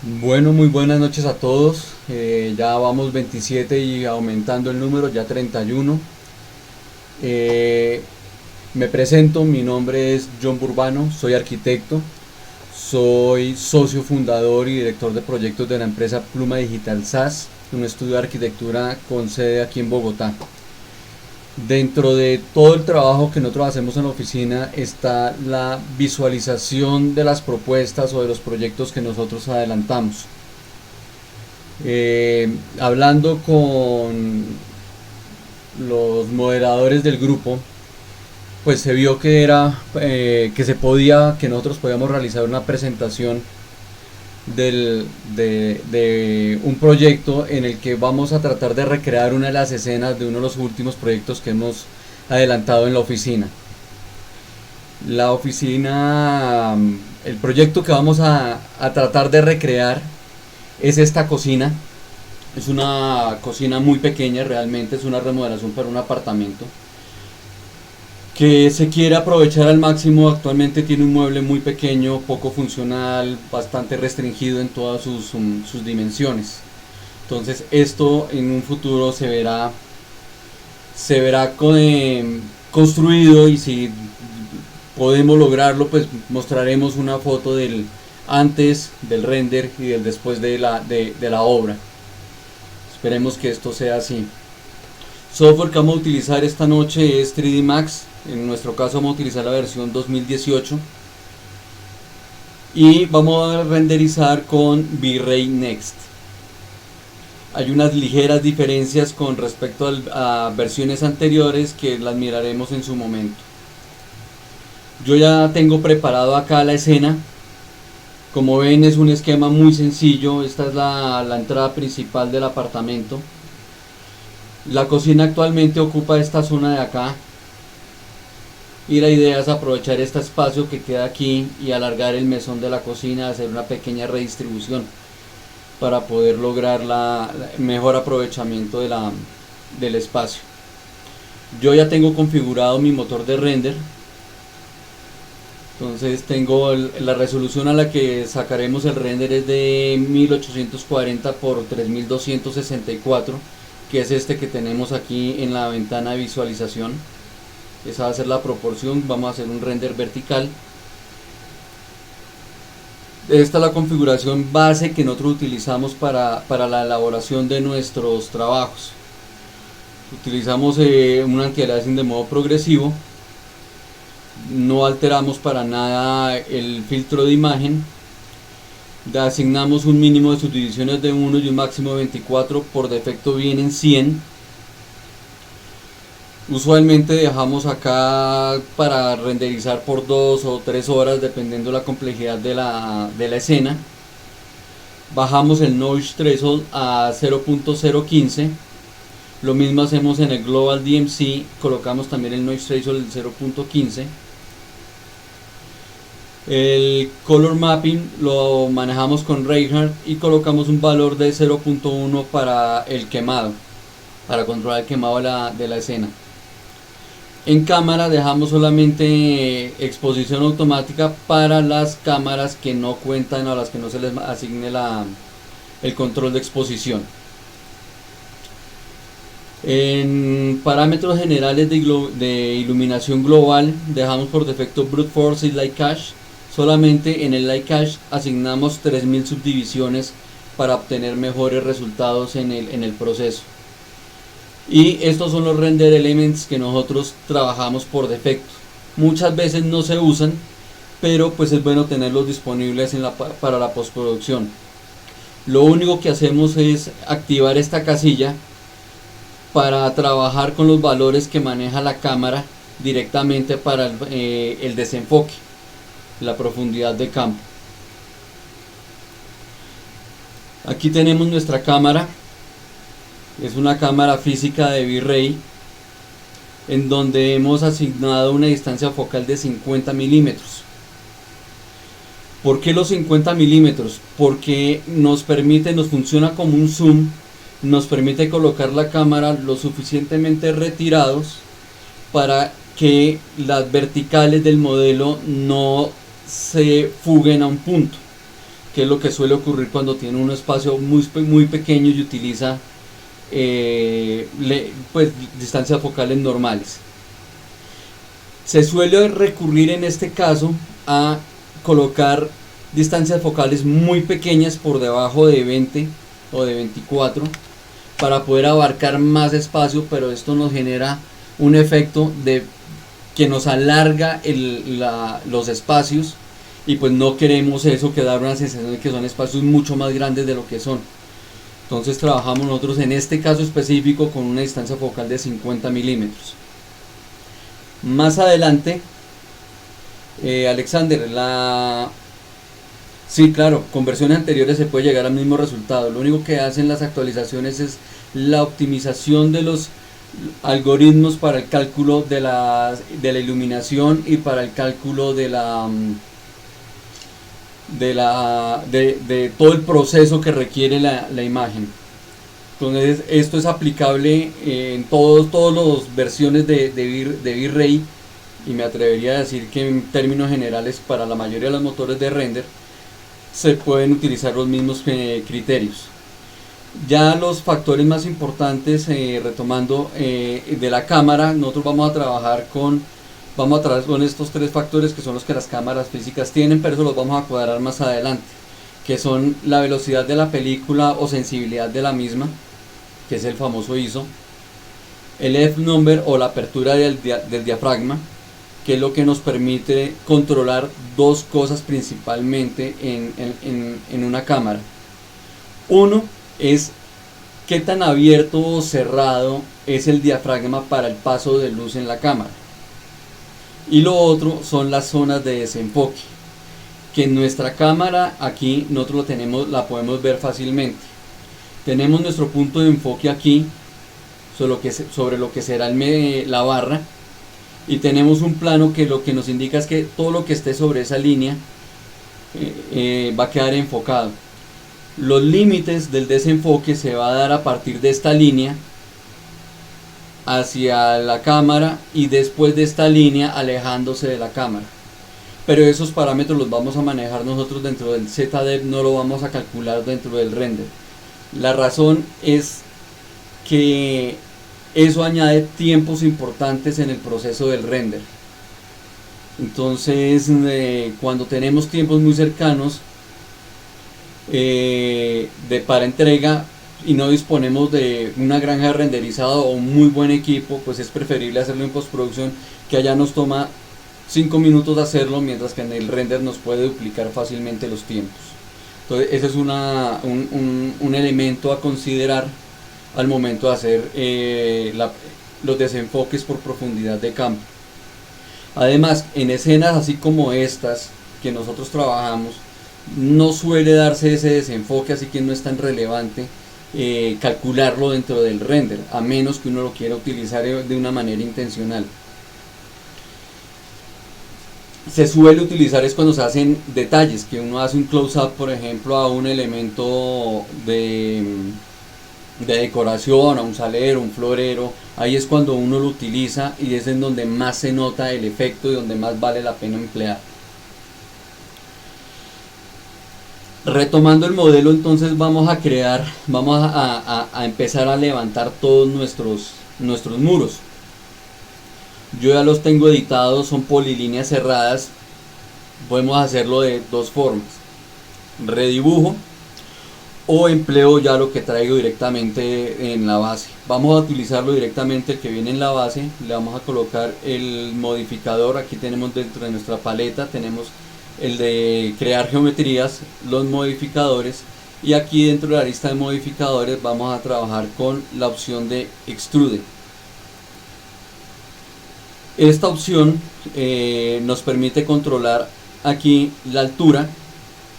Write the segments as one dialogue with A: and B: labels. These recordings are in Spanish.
A: Bueno, muy buenas noches a todos. Ya vamos 27 y aumentando el número, ya 31. Eh, Me presento, mi nombre es John Burbano, soy arquitecto, soy socio fundador y director de proyectos de la empresa Pluma Digital SAS, un estudio de arquitectura con sede aquí en Bogotá. Dentro de todo el trabajo que nosotros hacemos en la oficina está la visualización de las propuestas o de los proyectos que nosotros adelantamos. Hablando con los moderadores del grupo, pues se vio que que se podía, que nosotros podíamos realizar una presentación de un proyecto en el que vamos a tratar de recrear una de las escenas de uno de los últimos proyectos que hemos adelantado en la oficina. La oficina, el proyecto que vamos a tratar de recrear es esta cocina. Es una cocina muy pequeña, realmente es una remodelación para un apartamento que se quiere aprovechar al máximo. Actualmente tiene un mueble muy pequeño, poco funcional, bastante restringido en todas sus dimensiones. Entonces esto en un futuro se verá construido, y si podemos lograrlo, pues mostraremos una foto del antes del render y del después de la obra. Esperemos que esto sea así. Software que vamos a utilizar esta noche es 3D Max. En nuestro caso vamos a utilizar la versión 2018 y vamos a renderizar con V-Ray Next. Hay unas ligeras diferencias con respecto a versiones anteriores que las miraremos en su momento. Yo ya tengo preparado acá la escena. Como ven, es un esquema muy sencillo. Esta es la entrada principal del apartamento. La cocina actualmente ocupa esta zona de acá, y la idea es aprovechar este espacio que queda aquí y alargar el mesón de la cocina, hacer una pequeña redistribución para poder lograr mejor aprovechamiento del espacio. Yo ya tengo configurado mi motor de render. Entonces tengo la resolución a la que sacaremos el render es de 1840 por 3264, que es este que tenemos aquí en la ventana de visualización. Esa va a ser la proporción. Vamos a hacer un render vertical. Esta es la configuración base que nosotros utilizamos para la elaboración de nuestros trabajos. Utilizamos un anti-aliasing de modo progresivo. No alteramos para nada el filtro de imagen. Asignamos un mínimo de subdivisiones de 1 y un máximo de 24. Por defecto vienen 100. Usualmente dejamos acá para renderizar por 2 o 3 horas dependiendo la complejidad de la escena. Bajamos el Noise Threshold a 0.015. Lo mismo hacemos en el Global DMC, colocamos también el Noise Threshold en 0.15. El Color Mapping lo manejamos con Reinhardt y colocamos un valor de 0.1 para el quemado, para controlar el quemado de la escena. En cámara dejamos solamente exposición automática para las cámaras que no cuentan o a las que no se les asigne el control de exposición. En parámetros generales de iluminación global dejamos por defecto Brute Force y Light Cache. Solamente en el Light Cache asignamos 3000 subdivisiones para obtener mejores resultados en el proceso. Y estos son los render elements que nosotros trabajamos por defecto. Muchas veces no se usan, pero pues es bueno tenerlos disponibles para la postproducción. Lo único que hacemos es activar esta casilla para trabajar con los valores que maneja la cámara directamente para el desenfoque, la profundidad de campo. Aquí tenemos nuestra cámara. Es una cámara física de V-Ray en donde hemos asignado una distancia focal de 50 milímetros. ¿Por qué los 50 milímetros? Porque nos funciona como un zoom, nos permite colocar la cámara lo suficientemente retirados para que las verticales del modelo no se fuguen a un punto, que es lo que suele ocurrir cuando tiene un espacio muy pequeño y utiliza pues distancias focales normales. Se suele recurrir en este caso a colocar distancias focales muy pequeñas por debajo de 20 o de 24 para poder abarcar más espacio, pero esto nos genera un efecto de que nos alarga los espacios, y pues no queremos eso, que da una sensación de que son espacios mucho más grandes de lo que son. Entonces trabajamos nosotros en este caso específico con una distancia focal de 50 milímetros. Más adelante, Alexander, sí, claro, con versiones anteriores se puede llegar al mismo resultado. Lo único que hacen las actualizaciones es la optimización de los algoritmos para el cálculo de la iluminación y para el cálculo de todo el proceso que requiere la imagen. Entonces esto es aplicable en todas las versiones de V-Ray, y me atrevería a decir que en términos generales para la mayoría de los motores de render se pueden utilizar los mismos criterios. Ya los factores más importantes, retomando, de la cámara, nosotros vamos a trabajar con estos tres factores que son los que las cámaras físicas tienen, pero eso los vamos a cuadrar más adelante, que son la velocidad de la película o sensibilidad de la misma, que es el famoso ISO, el F-number o la apertura del diafragma, que es lo que nos permite controlar dos cosas principalmente en una cámara. Uno es qué tan abierto o cerrado es el diafragma para el paso de luz en la cámara, y lo otro son las zonas de desenfoque, que en nuestra cámara aquí nosotros la podemos ver fácilmente. Tenemos nuestro punto de enfoque aquí sobre lo que será la barra, y tenemos un plano que lo que nos indica es que todo lo que esté sobre esa línea va a quedar enfocado. Los límites del desenfoque se va a dar a partir de esta línea hacia la cámara, y después de esta línea alejándose de la cámara, pero esos parámetros los vamos a manejar nosotros dentro del ZDEP, no lo vamos a calcular dentro del render. La razón es que eso añade tiempos importantes en el proceso del render. Entonces cuando tenemos tiempos muy cercanos para entrega y no disponemos de una granja de renderizado o un muy buen equipo, pues es preferible hacerlo en postproducción, que allá nos toma 5 minutos de hacerlo, mientras que en el render nos puede duplicar fácilmente los tiempos. Entonces ese es un elemento a considerar al momento de hacer los desenfoques por profundidad de campo. Además, en escenas así como estas que nosotros trabajamos, no suele darse ese desenfoque, así que no es tan relevante calcularlo dentro del render, a menos que uno lo quiera utilizar de una manera intencional. Se suele utilizar es cuando se hacen detalles, que uno hace un close-up, por ejemplo, a un elemento de decoración, a un salero, un florero. Ahí es cuando uno lo utiliza, y es en donde más se nota el efecto y donde más vale la pena emplear. Retomando el modelo, entonces vamos a empezar a levantar todos nuestros muros. Yo ya los tengo editados, son polilíneas cerradas. Podemos hacerlo de dos formas: redibujo o empleo ya lo que traigo directamente en la base. Vamos a utilizarlo directamente, el que viene en la base. Le vamos a colocar el modificador. Aquí tenemos dentro de nuestra paleta, tenemos el de crear geometrías, los modificadores, y aquí dentro de la lista de modificadores vamos a trabajar con la opción de extrude. Esta opción nos permite controlar aquí la altura,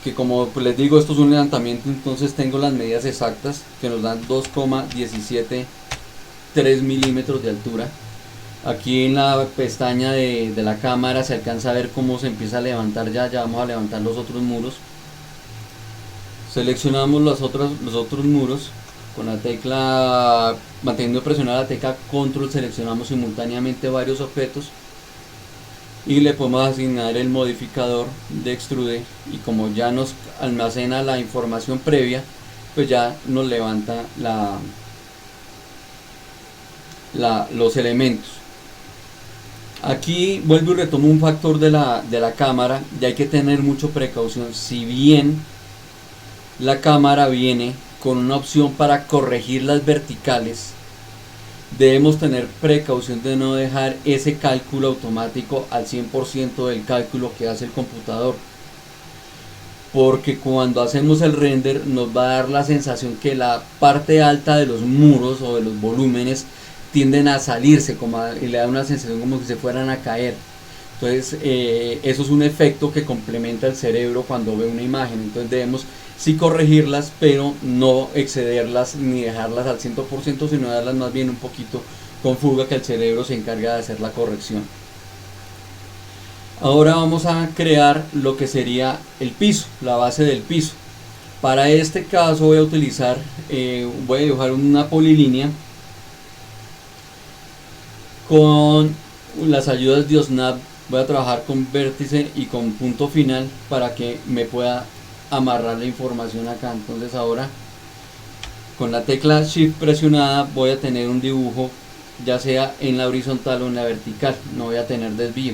A: que como les digo, esto es un levantamiento, entonces tengo las medidas exactas que nos dan 2,173 milímetros de altura. Aquí en la pestaña de la cámara se alcanza a ver cómo se empieza a levantar. Ya vamos a levantar los otros muros. Seleccionamos los otros muros con la tecla, manteniendo presionada la tecla control, seleccionamos simultáneamente varios objetos. y le podemos asignar el modificador de extrude, y como ya nos almacena la información previa, pues ya nos levanta los elementos. Aquí vuelvo y retomo un factor de la cámara, y hay que tener mucha precaución. Si bien la cámara viene con una opción para corregir las verticales, debemos tener precaución de no dejar ese cálculo automático al 100% del cálculo que hace el computador, porque cuando hacemos el render nos va a dar la sensación que la parte alta de los muros o de los volúmenes tienden a salirse, y le da una sensación como que se fueran a caer. Entonces eso es un efecto que complementa el cerebro cuando ve una imagen. Entonces debemos sí corregirlas, pero no excederlas ni dejarlas al 100%, sino darlas más bien un poquito con fuga, que el cerebro se encarga de hacer la corrección. Ahora vamos a crear lo que sería el piso, la base del piso. Para este caso voy a utilizar, voy a dibujar una polilínea con las ayudas de OSNAP. Voy a trabajar con vértice y con punto final para que me pueda amarrar la información acá. Entonces ahora con la tecla Shift presionada voy a tener un dibujo, ya sea en la horizontal o en la vertical, no voy a tener desvío.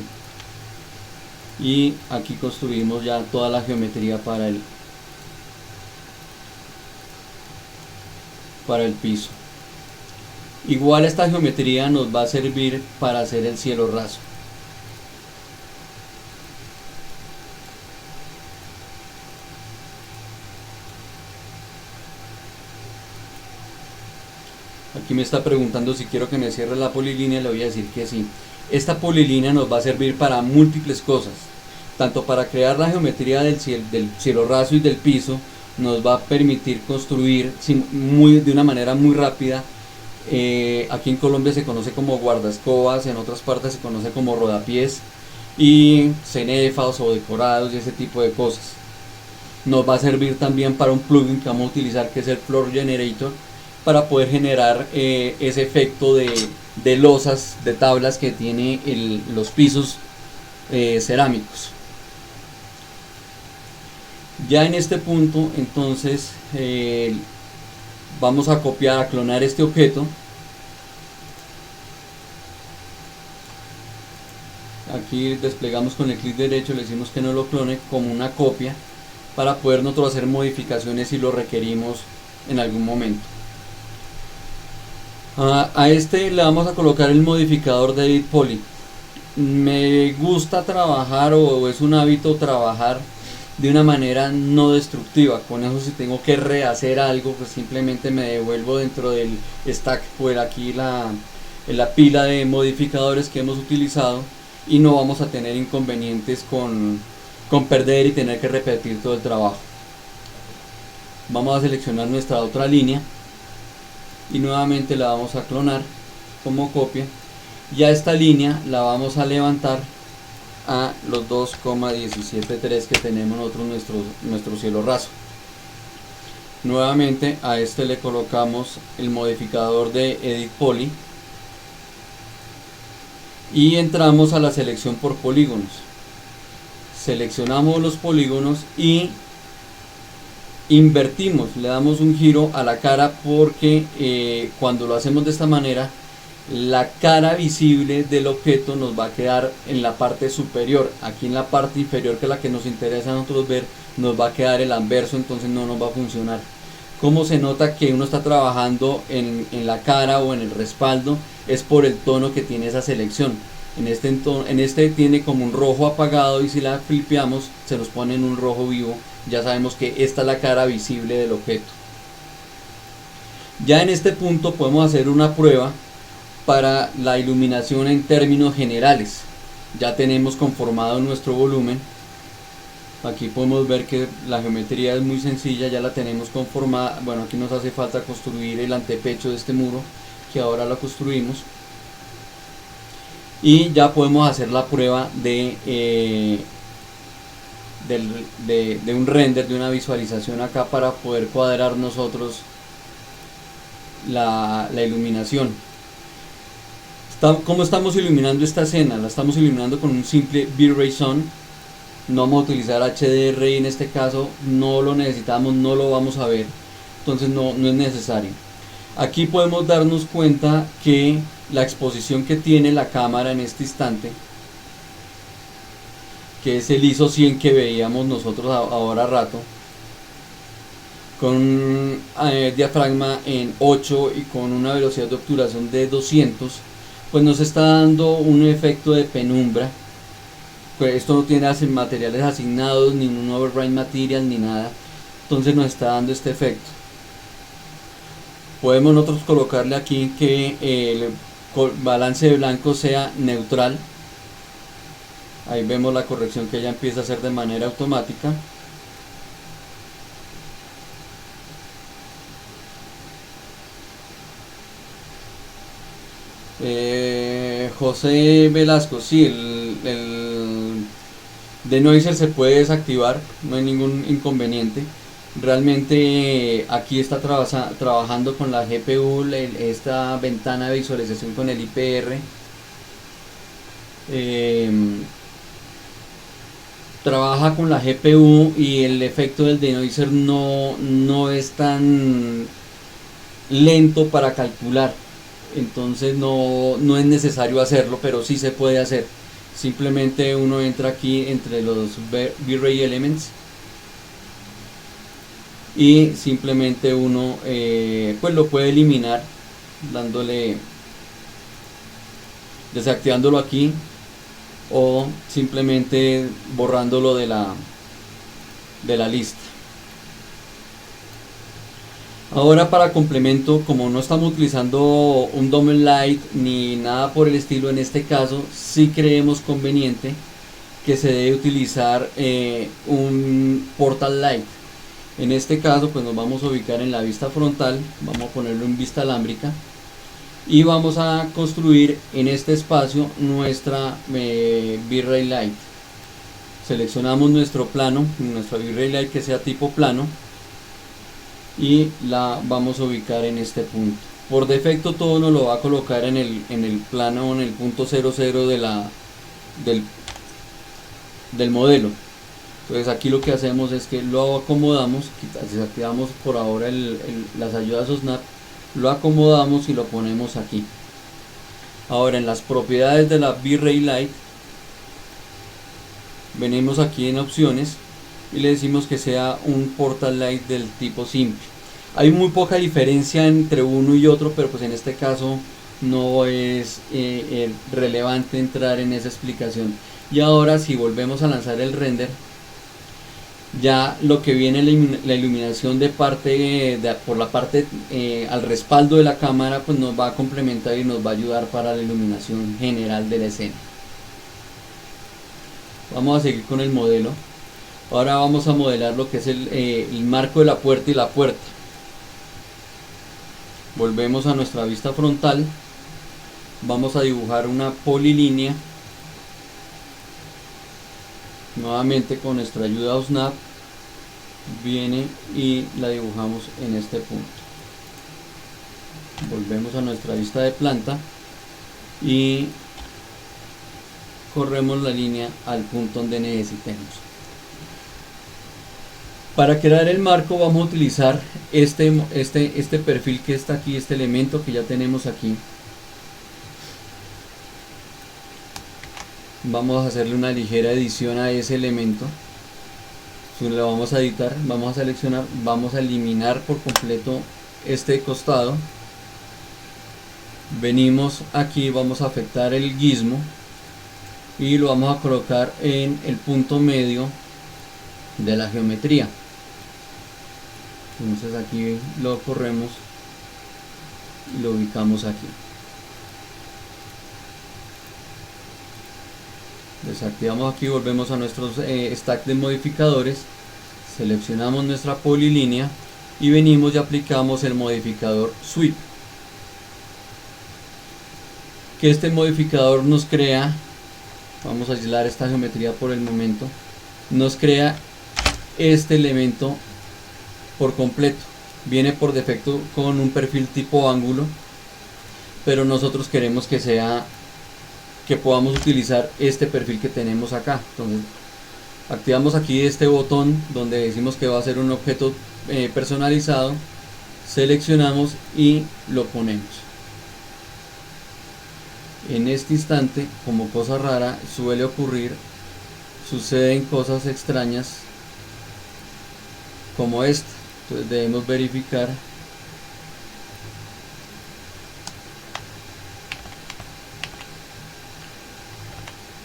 A: Y aquí construimos ya toda la geometría para el piso. Igual esta geometría nos va a servir para hacer el cielo raso. Aquí me está preguntando si quiero que me cierre la polilínea, le voy a decir que sí. Esta polilínea nos va a servir para múltiples cosas, tanto para crear la geometría del cielo raso y del piso. Nos va a permitir construir de una manera muy rápida. Aquí en Colombia se conoce como guardaescobas, en otras partes se conoce como rodapiés, y cenéfados o decorados y ese tipo de cosas. Nos va a servir también para un plugin que vamos a utilizar, que es el Floor Generator, para poder generar ese efecto de losas, de tablas que tiene los pisos cerámicos. Ya en este punto entonces vamos a copiar, a clonar este objeto. Aquí desplegamos con el clic derecho, le decimos que no lo clone como una copia, para poder nosotros hacer modificaciones si lo requerimos en algún momento. A este le vamos a colocar el modificador de Edit Poly. Me gusta trabajar, o es un hábito trabajar de una manera no destructiva. Con eso, si tengo que rehacer algo, pues simplemente me devuelvo dentro del stack, por aquí en la pila de modificadores que hemos utilizado, y no vamos a tener inconvenientes con perder y tener que repetir todo el trabajo. Vamos a seleccionar nuestra otra línea y nuevamente la vamos a clonar como copia, y a esta línea la vamos a levantar a los 2,173 que tenemos nosotros nuestro cielo raso. Nuevamente a este le colocamos el modificador de Edit Poly y entramos a la selección por polígonos. Seleccionamos los polígonos y invertimos, le damos un giro a la cara, porque cuando lo hacemos de esta manera, la cara visible del objeto nos va a quedar en la parte superior. Aquí en la parte inferior, que es la que nos interesa a nosotros ver, nos va a quedar el anverso, entonces no nos va a funcionar. Como se nota que uno está trabajando en la cara o en el respaldo, es por el tono que tiene esa selección. En este tiene como un rojo apagado, y si la flipeamos se nos pone en un rojo vivo. Ya sabemos que esta es la cara visible del objeto. Ya en este punto podemos hacer una prueba para la iluminación en términos generales. Ya tenemos conformado nuestro volumen. Aquí podemos ver que la geometría es muy sencilla, ya la tenemos conformada. Bueno, aquí nos hace falta construir el antepecho de este muro, que ahora lo construimos. Y ya podemos hacer la prueba de un render, de una visualización acá, para poder cuadrar nosotros la iluminación. ¿Cómo estamos iluminando esta escena? La estamos iluminando con un simple V-Ray Zone. No vamos a utilizar HDRI en este caso, no lo necesitamos, no lo vamos a ver, entonces no es necesario. Aquí podemos darnos cuenta que la exposición que tiene la cámara en este instante, que es el ISO 100 que veíamos nosotros ahora rato, con diafragma en 8 y con una velocidad de obturación de 200, pues nos está dando un efecto de penumbra. Pues esto no tiene materiales asignados, ni un override material, ni nada, entonces nos está dando este efecto. Podemos nosotros colocarle aquí que el balance de blanco sea neutral. Ahí vemos la corrección que ya empieza a hacer de manera automática. José Velasco, sí, el denoiser se puede desactivar, no hay ningún inconveniente. Realmente aquí está trabajando con la GPU, esta ventana de visualización con el IPR. Trabaja con la GPU y el efecto del denoiser no es tan lento para calcular, entonces no es necesario hacerlo, pero sí se puede hacer. Simplemente uno entra aquí entre los V-Ray Elements y simplemente uno pues lo puede eliminar desactivándolo aquí, o simplemente borrándolo de la lista. Ahora, para complemento, como no estamos utilizando un Dome Light ni nada por el estilo, en este caso sí creemos conveniente que se debe utilizar un Portal Light. En este caso pues nos vamos a ubicar en la vista frontal, vamos a ponerlo en vista alámbrica y vamos a construir en este espacio nuestra V-Ray Light. Seleccionamos nuestro plano, nuestra V-Ray Light que sea tipo plano, y la vamos a ubicar en este punto. Por defecto todo nos lo va a colocar en el plano, en el punto 00 del modelo. Entonces aquí lo que hacemos es que lo acomodamos, desactivamos por ahora las ayudas OSNAP, lo acomodamos y lo ponemos aquí. Ahora, en las propiedades de la V-Ray Light, venimos aquí en opciones y le decimos que sea un Portal Light del tipo simple. Hay muy poca diferencia entre uno y otro, pero pues en este caso no es relevante entrar en esa explicación. Y ahora, si volvemos a lanzar el render, ya lo que viene la iluminación de parte por la parte al respaldo de la cámara, pues nos va a complementar y nos va a ayudar para la iluminación general de la escena. Vamos a seguir con el modelo. Ahora vamos a modelar lo que es el marco de la puerta y la puerta. Volvemos a nuestra vista frontal, vamos a dibujar una polilínea nuevamente con nuestra ayuda OSNAP, viene y la dibujamos en este punto. Volvemos a nuestra vista de planta y corremos la línea al punto donde necesitemos. Para crear el marco vamos a utilizar este perfil que está aquí, este elemento que ya tenemos aquí. Vamos a hacerle una ligera edición a ese elemento. Lo vamos a editar, vamos a seleccionar, vamos a eliminar por completo este costado. Venimos aquí, vamos a afectar el gizmo y lo vamos a colocar en el punto medio de la geometría. Entonces aquí lo corremos y lo ubicamos aquí. Desactivamos aquí, volvemos a nuestros stack de modificadores, seleccionamos nuestra polilínea y venimos y aplicamos el modificador Sweep. Que este modificador nos crea, vamos a aislar esta geometría por el momento, nos crea este elemento por completo. Viene por defecto con un perfil tipo ángulo, pero nosotros queremos que sea, que podamos utilizar este perfil que tenemos acá. Entonces activamos aquí este botón donde decimos que va a ser un objeto personalizado, seleccionamos y lo ponemos. En este instante, como cosa rara suele ocurrir, suceden cosas extrañas como esta. Entonces debemos verificar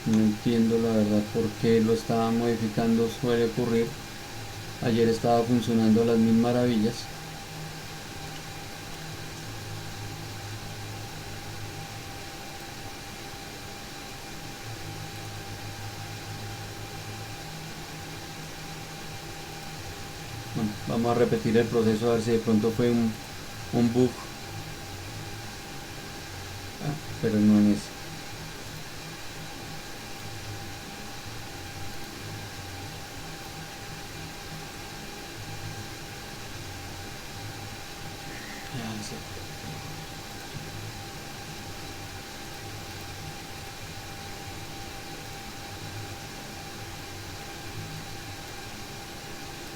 A: no entiendo la verdad por qué lo estaba modificando. Suele ocurrir. Ayer estaba funcionando a las mil maravillas. Bueno, vamos a repetir el proceso a ver si de pronto fue un bug. Pero no en ese.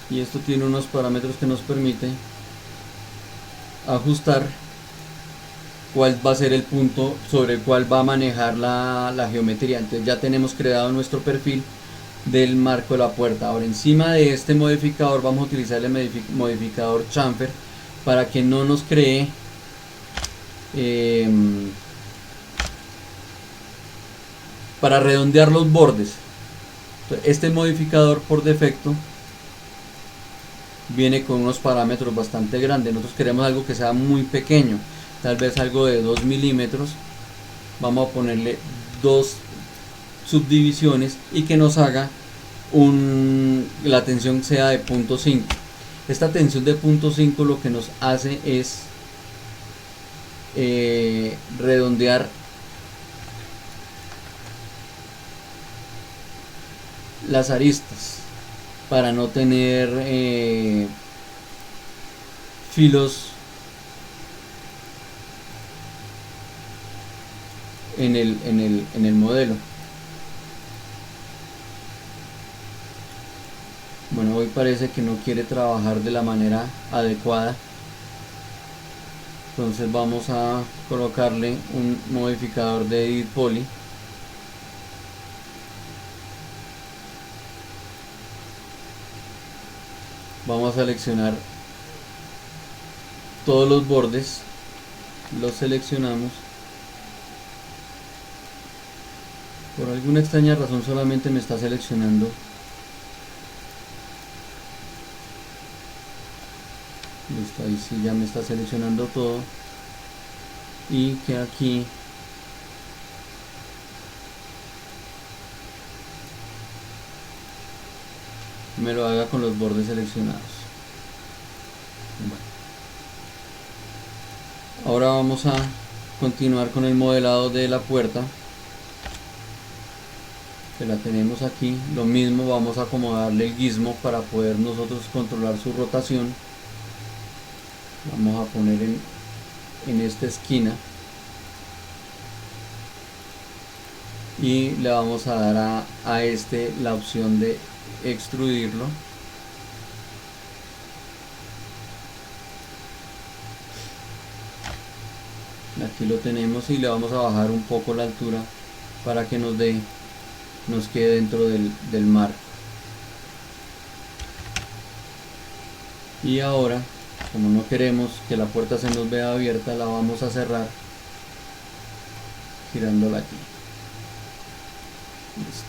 A: Y esto tiene unos parámetros que nos permite ajustar cuál va a ser el punto sobre el cual va a manejar la geometría. Entonces ya tenemos creado nuestro perfil del marco de la puerta. Ahora encima de este modificador vamos a utilizar el modificador chamfer para que no nos cree para redondear los bordes. Entonces, este modificador por defecto viene con unos parámetros bastante grandes. Nosotros queremos algo que sea muy pequeño, tal vez algo de 2 milímetros. Vamos a ponerle dos subdivisiones y que nos haga la tensión sea de 0.5. Esta tensión de 0.5 lo que nos hace es redondear las aristas para no tener filos en el modelo. Bueno, hoy parece que no quiere trabajar de la manera adecuada, entonces vamos a colocarle un modificador de Edit Poly. Vamos a seleccionar todos los bordes, los seleccionamos. Por alguna extraña razón solamente me está seleccionando listo, ahí sí ya me está seleccionando todo, y que aquí me lo haga con los bordes seleccionados. Bueno. Ahora vamos a continuar con el modelado de la puerta, que la tenemos aquí. Lo mismo, vamos a acomodarle el gizmo para poder nosotros controlar su rotación. Vamos a poner en esta esquina y le vamos a dar a este la opción de extrudirlo. Aquí lo tenemos y le vamos a bajar un poco la altura para que nos quede dentro del marco. Y ahora, como no queremos que la puerta se nos vea abierta, la vamos a cerrar girándola aquí. Listo.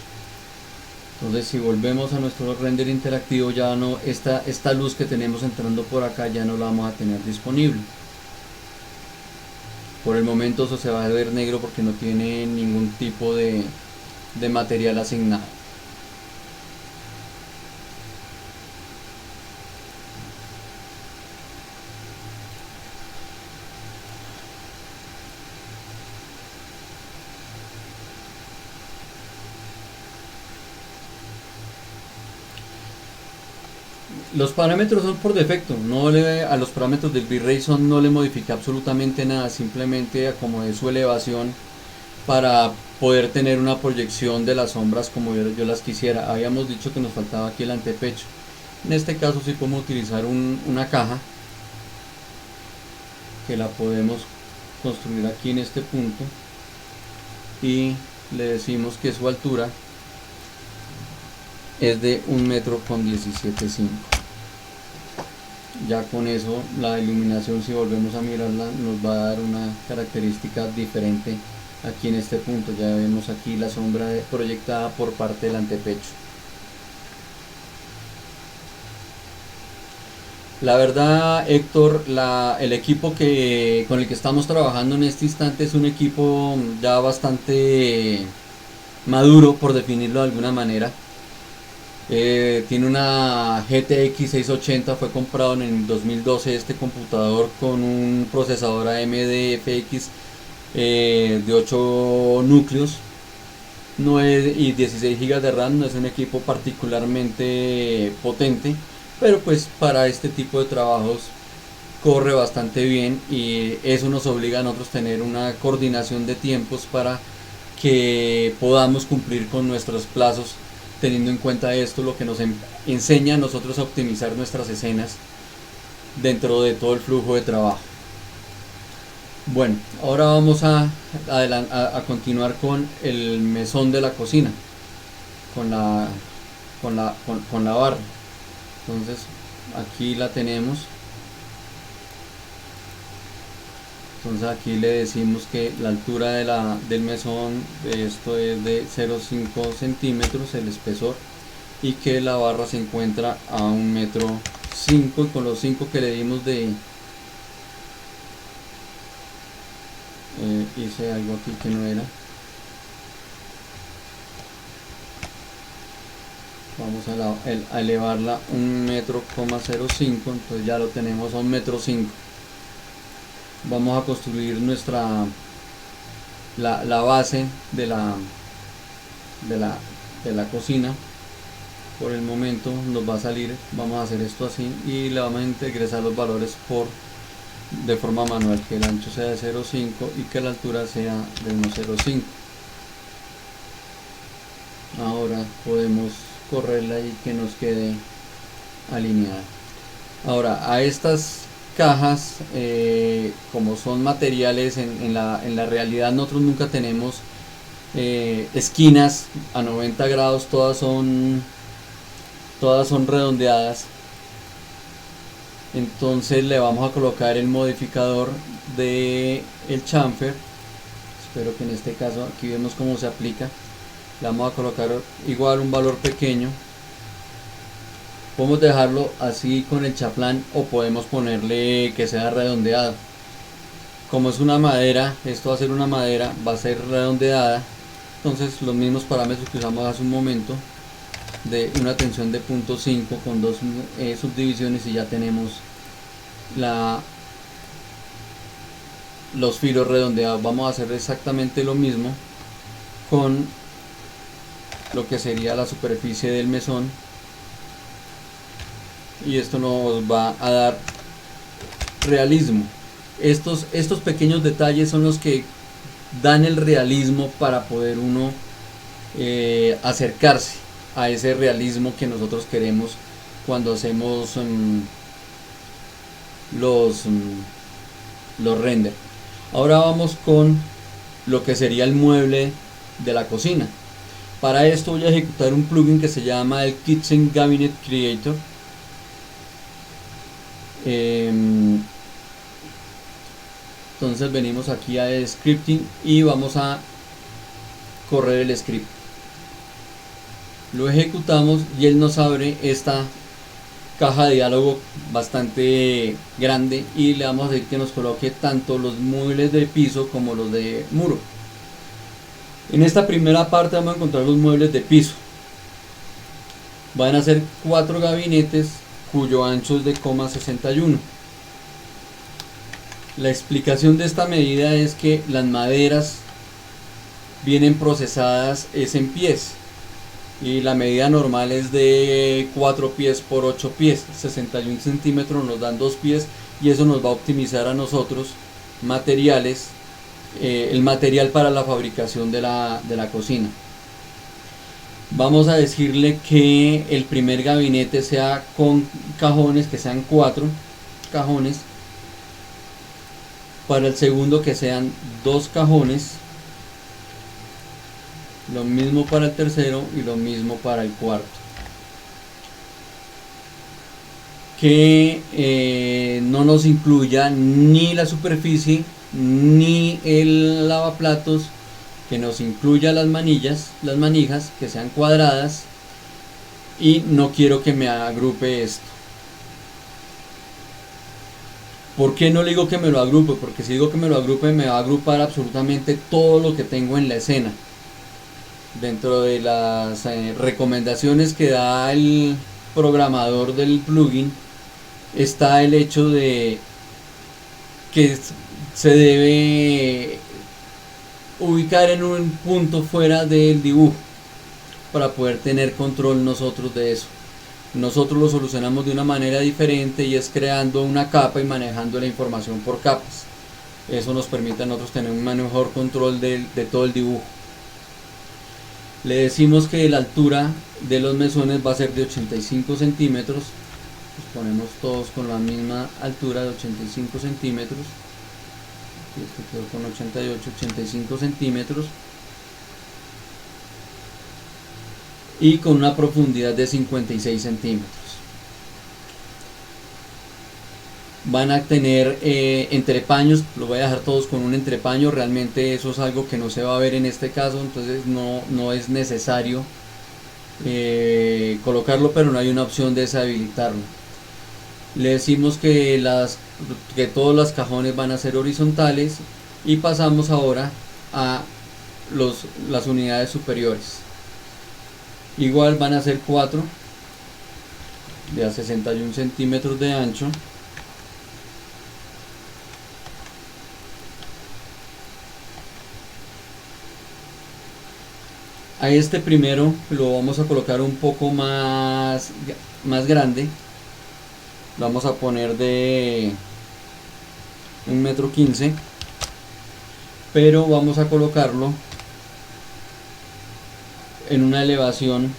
A: Entonces si volvemos a nuestro render interactivo, ya no, esta luz que tenemos entrando por acá ya no la vamos a tener disponible. Por el momento eso se va a ver negro porque no tiene ningún tipo de material asignado. Los parámetros son por defecto, a los parámetros del V-Ray no le modifica absolutamente nada, simplemente acomodé su elevación para poder tener una proyección de las sombras como yo las quisiera. Habíamos dicho que nos faltaba aquí el antepecho. En este caso sí podemos utilizar una caja que la podemos construir aquí en este punto y le decimos que su altura es de 1,17,5 m. Ya con eso la iluminación, si volvemos a mirarla, nos va a dar una característica diferente aquí en este punto. Ya vemos aquí la sombra proyectada por parte del antepecho. La verdad, Héctor, el equipo con el que estamos trabajando en este instante es un equipo ya bastante maduro, por definirlo de alguna manera. Tiene una GTX 680, fue comprado en el 2012 este computador con un procesador AMD FX de 8 núcleos y 16 GB de RAM. No es un equipo particularmente potente, pero pues para este tipo de trabajos corre bastante bien, y eso nos obliga a nosotros tener una coordinación de tiempos para que podamos cumplir con nuestros plazos. Teniendo en cuenta esto, lo que nos enseña a nosotros a optimizar nuestras escenas dentro de todo el flujo de trabajo. Bueno, ahora vamos a continuar con el mesón de la cocina, con la barra. Entonces aquí la tenemos. Entonces aquí le decimos que la altura del mesón, esto es de 0,5 centímetros el espesor, y que la barra se encuentra a 1,5 m, y con los 5 que le dimos hice algo aquí que no era. Vamos a elevarla 1,05 m, entonces ya lo tenemos a 1,5 m. Vamos a construir la base de la cocina. Por el momento nos va a salir, vamos a hacer esto así y le vamos a ingresar los valores de forma manual, que el ancho sea de 0,5 y que la altura sea de 1,05. Ahora podemos correrla y que nos quede alineada. Ahora, a estas cajas, como son materiales, en la realidad nosotros nunca tenemos esquinas a 90 grados, todas son redondeadas. Entonces le vamos a colocar el modificador de el chamfer. Espero que en este caso aquí vemos cómo se aplica. Le vamos a colocar igual un valor pequeño. Podemos dejarlo así con el chaflán, o podemos ponerle que sea redondeado. Como es una madera, esto va a ser una madera, va a ser redondeada. Entonces los mismos parámetros que usamos hace un momento, de una tensión de 0,5 con 2 subdivisiones, y ya tenemos los filos redondeados. Vamos a hacer exactamente lo mismo con lo que sería la superficie del mesón, y esto nos va a dar realismo. Estos pequeños detalles son los que dan el realismo para poder uno acercarse a ese realismo que nosotros queremos cuando hacemos los render. Ahora vamos con lo que sería el mueble de la cocina. Para esto voy a ejecutar un plugin que se llama el Kitchen Cabinet Creator. Entonces venimos aquí a scripting y vamos a correr el script. Lo ejecutamos y él nos abre esta caja de diálogo bastante grande, y le vamos a decir que nos coloque tanto los muebles de piso como los de muro. En esta primera parte vamos a encontrar los muebles de piso. Van a ser 4 gabinetes cuyo ancho es de 0,61. La explicación de esta medida es que las maderas vienen procesadas en pies. y la medida normal es de 4 pies por 8 pies, 61 centímetros nos dan 2 pies, y eso nos va a optimizar a nosotros materiales, el material para la fabricación de la cocina. Vamos a decirle que el primer gabinete sea con cajones, que sean 4 cajones, para el segundo que sean 2 cajones, lo mismo para el tercero y lo mismo para el cuarto. Que no nos incluya ni la superficie ni el lavaplatos, que nos incluya las manijas, que sean cuadradas, y no quiero que me agrupe esto. ¿Por qué no le digo que me lo agrupe? Porque si digo que me lo agrupe, me va a agrupar absolutamente todo lo que tengo en la escena. Dentro de las recomendaciones que da el programador del plugin está el hecho de que se debe ubicar en un punto fuera del dibujo para poder tener control nosotros de eso. Nosotros lo solucionamos de una manera diferente, y es creando una capa y manejando la información por capas. Eso nos permite a nosotros tener un mejor control de todo el dibujo. Le decimos que la altura de los mesones va a ser de 85 centímetros. Los ponemos todos con la misma altura de 85 centímetros. Y este quedó con 88, 85 centímetros. Y con una profundidad de 56 centímetros. Van a tener entrepaños, lo voy a dejar todos con un entrepaño. Realmente eso es algo que no se va a ver en este caso, entonces no es necesario colocarlo, pero no hay una opción de deshabilitarlo. Le decimos que todos los cajones van a ser horizontales, y pasamos ahora a las unidades superiores. Igual van a ser 4 de a 61 centímetros de ancho. A este primero lo vamos a colocar un poco más grande. Lo vamos a poner de 1,15 m, pero vamos a colocarlo en una elevación.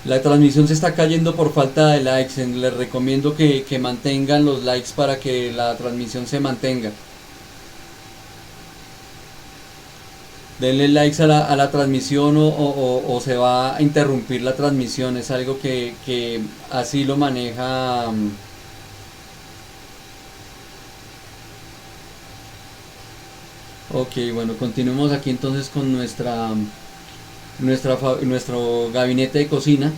A: La transmisión se está cayendo por falta de likes. Les recomiendo que mantengan los likes para que la transmisión se mantenga. Denle likes a la transmisión, o se va a interrumpir la transmisión. Es algo que así lo maneja ok, bueno, continuemos aquí entonces con nuestro gabinete de cocina.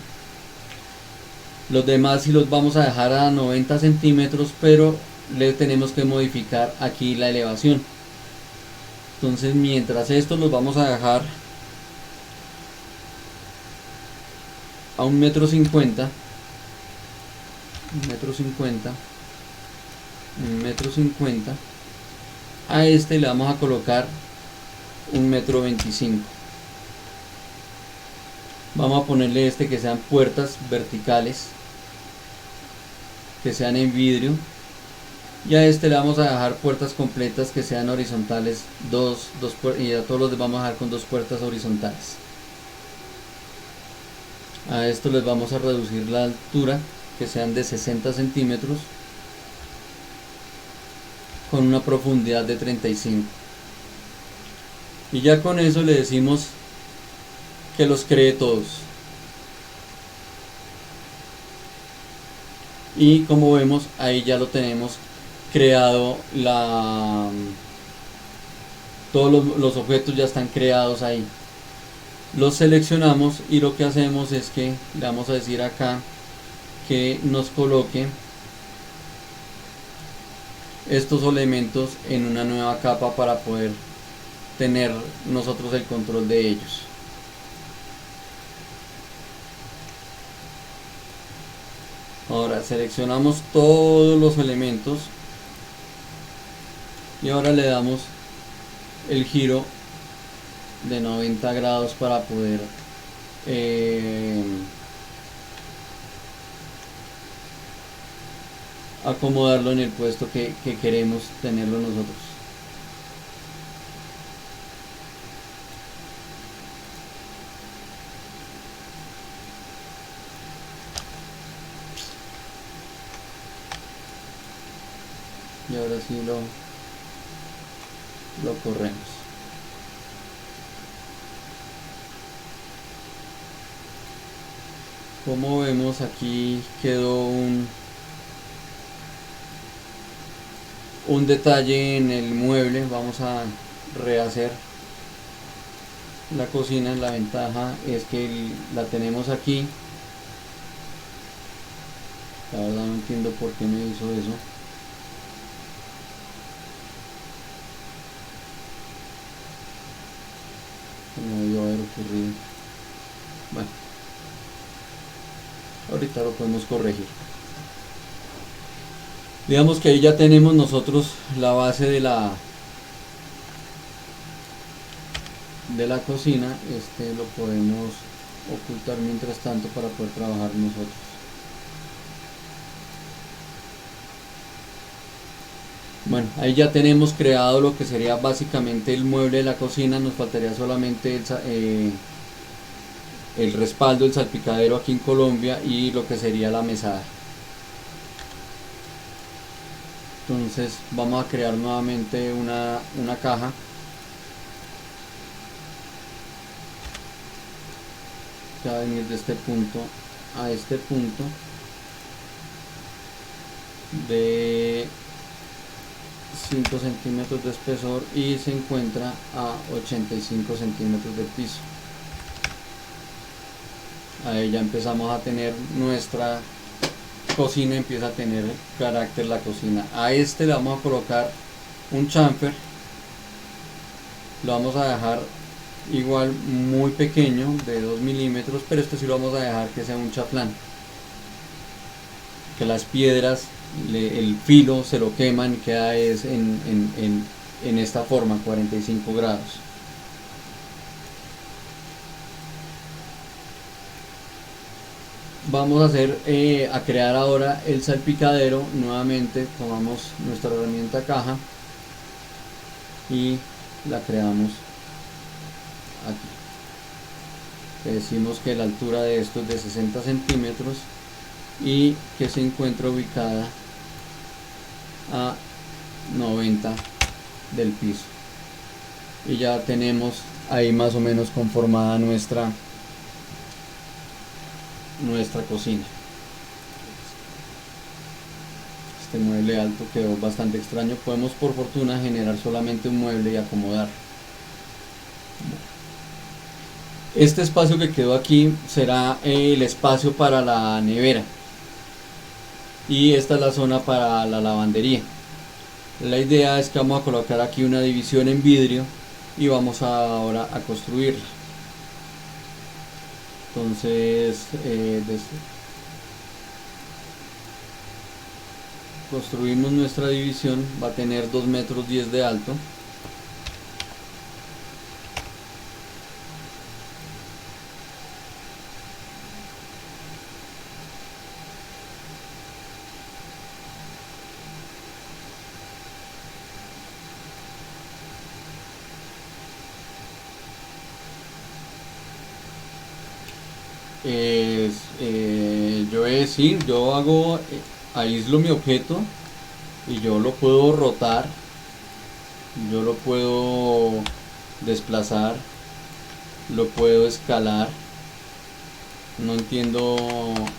A: Los demás sí los vamos a dejar a 90 centímetros, pero le tenemos que modificar aquí la elevación. Entonces, mientras estos los vamos a dejar a 1,50 m, a este le vamos a colocar 1,25 m. Vamos a ponerle que sean puertas verticales, que sean en vidrio, y a este le vamos a dejar puertas completas que sean horizontales, y a todos los vamos a dejar con 2 puertas horizontales. A esto les vamos a reducir la altura, que sean de 60 centímetros, con una profundidad de 35. Y ya con eso le decimos que los cree todos. Y como vemos, ahí ya lo tenemos creado. Todos los objetos ya están creados ahí. Los seleccionamos, y lo que hacemos es que le vamos a decir acá que nos coloque estos elementos en una nueva capa para poder tener nosotros el control de ellos. Ahora seleccionamos todos los elementos, y ahora le damos el giro de 90 grados para poder acomodarlo en el puesto que queremos tenerlo nosotros. Y ahora sí lo corremos. Como vemos, aquí quedó un detalle en el mueble. Vamos a rehacer la cocina. La ventaja es que la tenemos aquí. La verdad no entiendo por qué me hizo eso. No debió haber ocurrido. Bueno, ahorita lo podemos corregir. Digamos que ahí ya tenemos nosotros la base de la cocina. Este lo podemos ocultar mientras tanto para poder trabajar nosotros. Bueno, ahí ya tenemos creado lo que sería básicamente el mueble de la cocina. Nos faltaría solamente el respaldo, el salpicadero aquí en Colombia y lo que sería la mesada. Entonces vamos a crear nuevamente una caja. Que va a venir de este punto a este punto de 5 centímetros de espesor y se encuentra a 85 centímetros del piso. Ahí ya empezamos a tener nuestra cocina, empieza a tener carácter la cocina. A este le vamos a colocar un chamfer, lo vamos a dejar igual muy pequeño de 2 milímetros, pero este sí lo vamos a dejar que sea un chaflán, que las piedras, el filo se lo queman y queda es en esta forma, 45 grados. Vamos a hacer a crear ahora el salpicadero. Nuevamente tomamos nuestra herramienta caja y la creamos aquí. Le decimos que la altura de esto es de 60 centímetros y que se encuentra ubicada a 90 del piso, y ya tenemos ahí más o menos conformada nuestra cocina. Este mueble alto quedó bastante extraño. Podemos por fortuna generar solamente un mueble y acomodar. Este espacio que quedó aquí será el espacio para la nevera y esta es la zona para la lavandería. La idea es que vamos a colocar aquí una división en vidrio y vamos ahora a construirla. Entonces construimos nuestra división. Va a tener 2 metros 10 de alto. Yo hago, aíslo mi objeto y yo lo puedo rotar, yo lo puedo desplazar, lo puedo escalar. No entiendo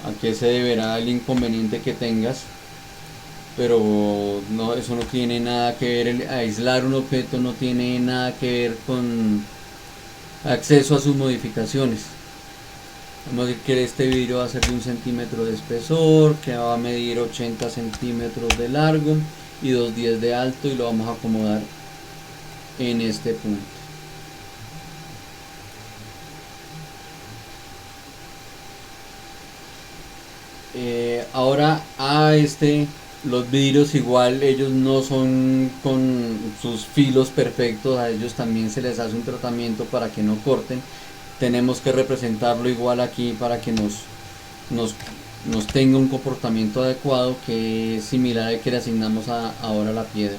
A: a qué se deberá el inconveniente que tengas, pero no, eso no tiene nada que ver. El aislar un objeto no tiene nada que ver con acceso a sus modificaciones. Vamos a decir que este vidrio va a ser de 1 centímetro de espesor, que va a medir 80 centímetros de largo y 2,10 de alto, y lo vamos a acomodar en este punto. Ahora a este Los vidrios igual, ellos no son con sus filos perfectos, a ellos también se les hace un tratamiento para que no corten. Tenemos que representarlo igual aquí para que nos, nos tenga un comportamiento adecuado, que es similar al que le asignamos ahora a la piedra.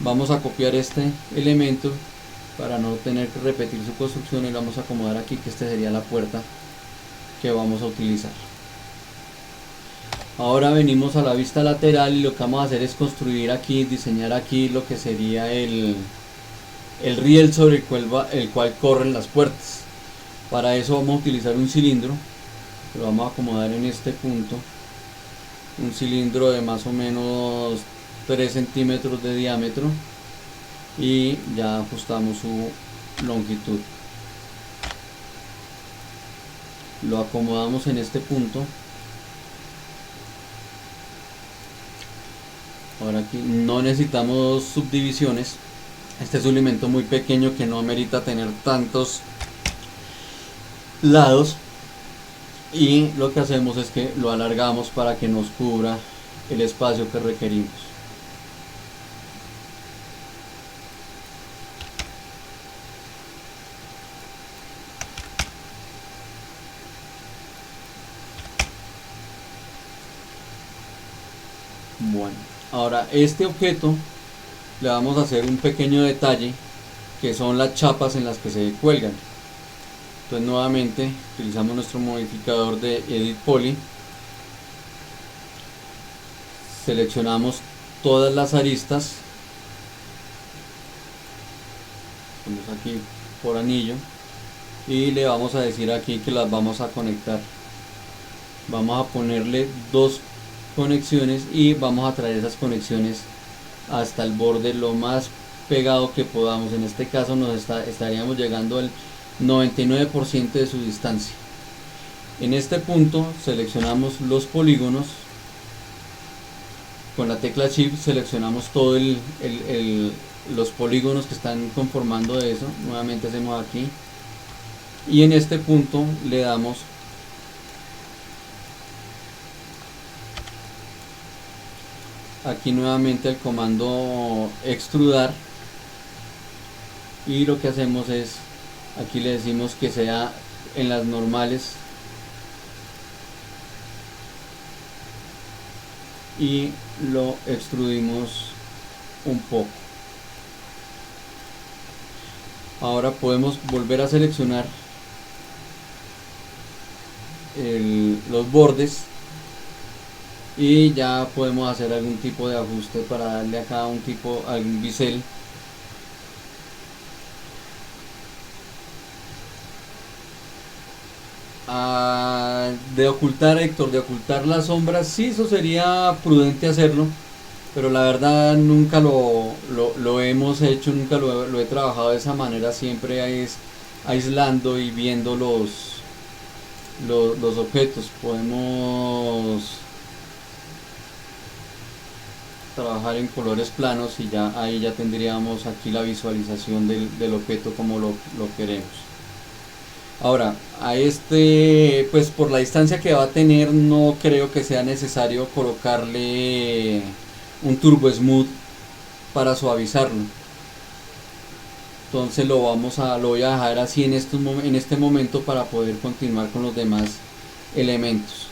A: Vamos a copiar este elemento para no tener que repetir su construcción, y lo vamos a acomodar aquí, que este sería la puerta que vamos a utilizar. Ahora venimos a la vista lateral y lo que vamos a hacer es construir aquí, diseñar aquí lo que sería el riel sobre el cual corren las puertas. Para eso vamos a utilizar un cilindro, lo vamos a acomodar en este punto, un cilindro de más o menos 3 centímetros de diámetro, y ya ajustamos su longitud. Lo acomodamos en este punto. Ahora aquí no necesitamos subdivisiones, este es un elemento muy pequeño que no amerita tener tantos lados, y lo que hacemos es que lo alargamos para que nos cubra el espacio que requerimos. Bueno, ahora este objeto le vamos a hacer un pequeño detalle, que son las chapas en las que se cuelgan. Entonces nuevamente utilizamos nuestro modificador de Edit Poly, seleccionamos todas las aristas, vamos aquí por anillo, y le vamos a decir aquí que las vamos a conectar. Vamos a ponerle dos conexiones y vamos a traer esas conexiones hasta el borde lo más pegado que podamos. En este caso estaríamos llegando al 99% de su distancia. En este punto seleccionamos los polígonos, con la tecla Shift seleccionamos todo los polígonos que están conformando eso. Nuevamente hacemos aquí, y en este punto le damos aquí nuevamente el comando extrudar, y lo que hacemos es, aquí le decimos que sea en las normales, y lo extrudimos un poco. Ahora podemos volver a seleccionar los bordes, y ya podemos hacer algún tipo de ajuste para darle acá algún bisel. De ocultar, Héctor, de ocultar las sombras, sí, eso sería prudente hacerlo, pero la verdad nunca lo hemos hecho, nunca lo he trabajado de esa manera. Siempre es aislando y viendo los objetos. Podemos trabajar en colores planos, y ya ahí ya tendríamos aquí la visualización del objeto como lo queremos. Ahora, a pues por la distancia que va a tener, no creo que sea necesario colocarle un turbo smooth para suavizarlo. Entonces lo voy a dejar así en este momento, para poder continuar con los demás elementos.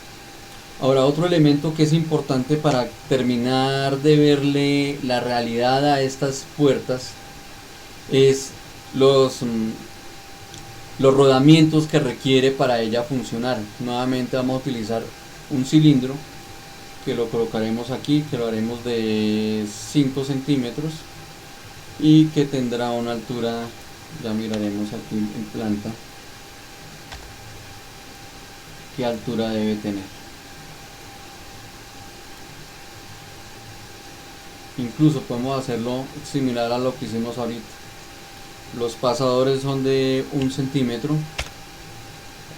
A: Ahora, otro elemento que es importante para terminar de verle la realidad a estas puertas es los rodamientos que requiere para ella funcionar. Nuevamente vamos a utilizar un cilindro, que lo colocaremos aquí, que lo haremos de 5 centímetros, y que tendrá una altura, ya miraremos aquí en planta qué altura debe tener. Incluso podemos hacerlo similar a lo que hicimos ahorita. Los pasadores son de 1 centímetro,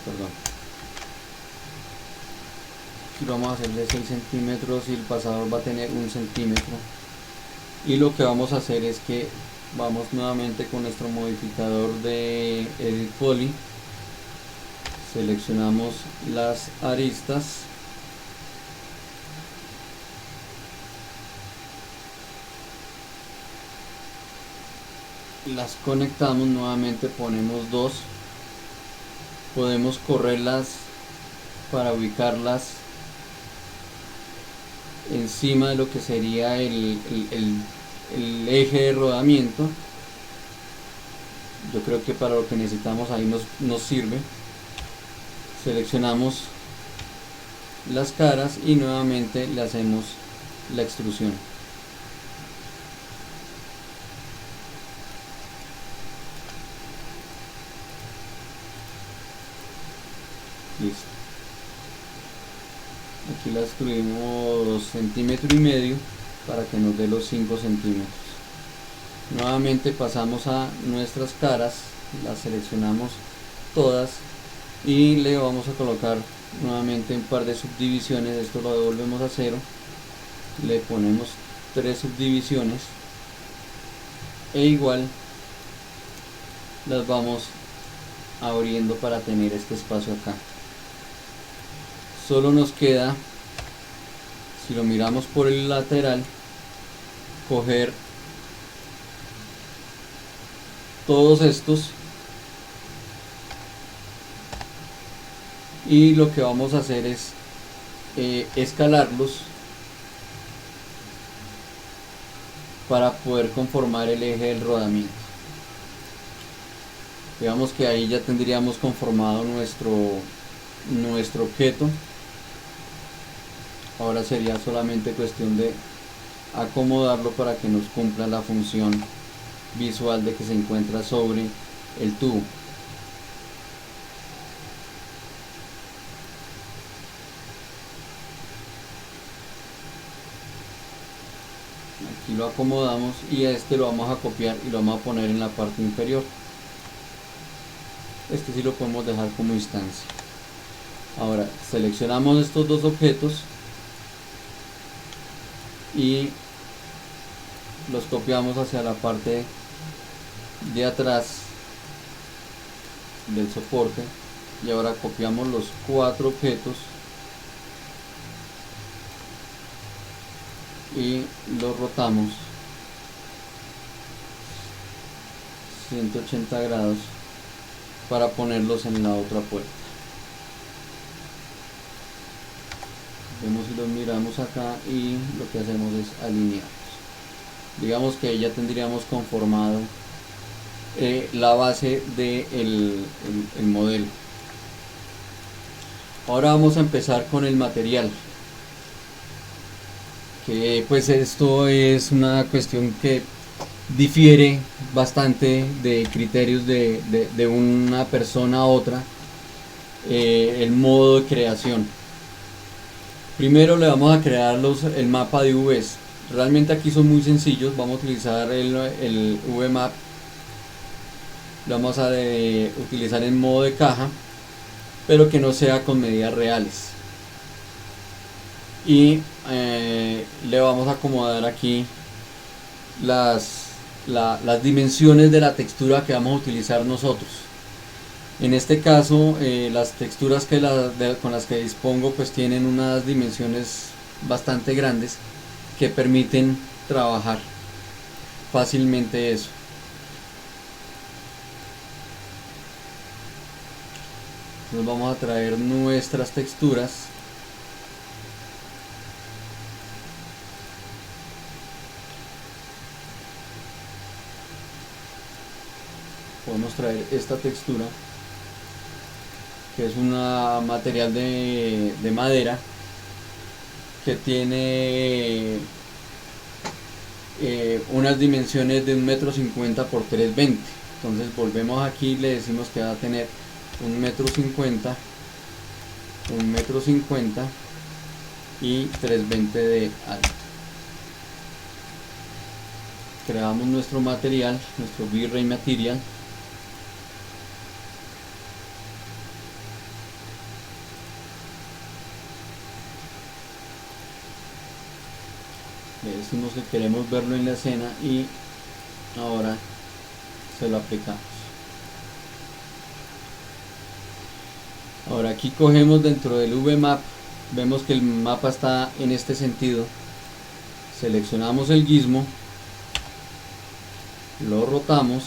A: perdón, aquí lo vamos a hacer de 6 centímetros, y el pasador va a tener 1 centímetro. Y lo que vamos a hacer es que vamos nuevamente con nuestro modificador de Edit Poly, seleccionamos las aristas, las conectamos nuevamente, ponemos dos, podemos correrlas para ubicarlas encima de lo que sería el eje de rodamiento. Yo creo que para lo que necesitamos ahí nos sirve. Seleccionamos las caras y nuevamente le hacemos la extrusión. Listo. Aquí la extruimos 1,5 centímetros para que nos dé los 5 centímetros. Nuevamente pasamos a nuestras caras, las seleccionamos todas y le vamos a colocar nuevamente un par de subdivisiones. Esto lo devolvemos a 0, le ponemos 3 subdivisiones e igual las vamos abriendo para tener este espacio acá. Solo nos queda, si lo miramos por el lateral, coger todos estos y lo que vamos a hacer es escalarlos para poder conformar el eje del rodamiento. Digamos que ahí ya tendríamos conformado nuestro objeto. Ahora sería solamente cuestión de acomodarlo para que nos cumpla la función visual de que se encuentra sobre el tubo. Aquí lo acomodamos y a este lo vamos a copiar y lo vamos a poner en la parte inferior. Este sí lo podemos dejar como instancia. Ahora seleccionamos estos dos objetos y los copiamos hacia la parte de atrás del soporte y ahora copiamos los 4 objetos y los rotamos 180 grados para ponerlos en la otra puerta. Vemos si los miramos acá y lo que hacemos es alinearlos. Digamos que ya tendríamos conformado la base del modelo. Ahora vamos a empezar con el material, que pues esto es una cuestión que difiere bastante de criterios de una persona a otra. El modo de creación, primero le vamos a crear el mapa de UVs. Realmente aquí son muy sencillos. Vamos a utilizar el VMAP, lo vamos a utilizar en modo de caja, pero que no sea con medidas reales, y le vamos a acomodar aquí las dimensiones de la textura que vamos a utilizar nosotros. En este caso las texturas con las que dispongo pues tienen unas dimensiones bastante grandes que permiten trabajar fácilmente eso. Nos vamos a traer nuestras texturas. Podemos traer esta textura, que es un material de madera que tiene unas dimensiones de 1,50 m por 3,20 m. Entonces volvemos aquí y le decimos que va a tener 1,50 m, 1,50 m y 3,20 m de alto. Creamos nuestro material, nuestro V-Ray material. Le decimos que queremos verlo en la escena y ahora se lo aplicamos. Ahora aquí cogemos dentro del VMAP, vemos que el mapa está en este sentido. Seleccionamos el gizmo, lo rotamos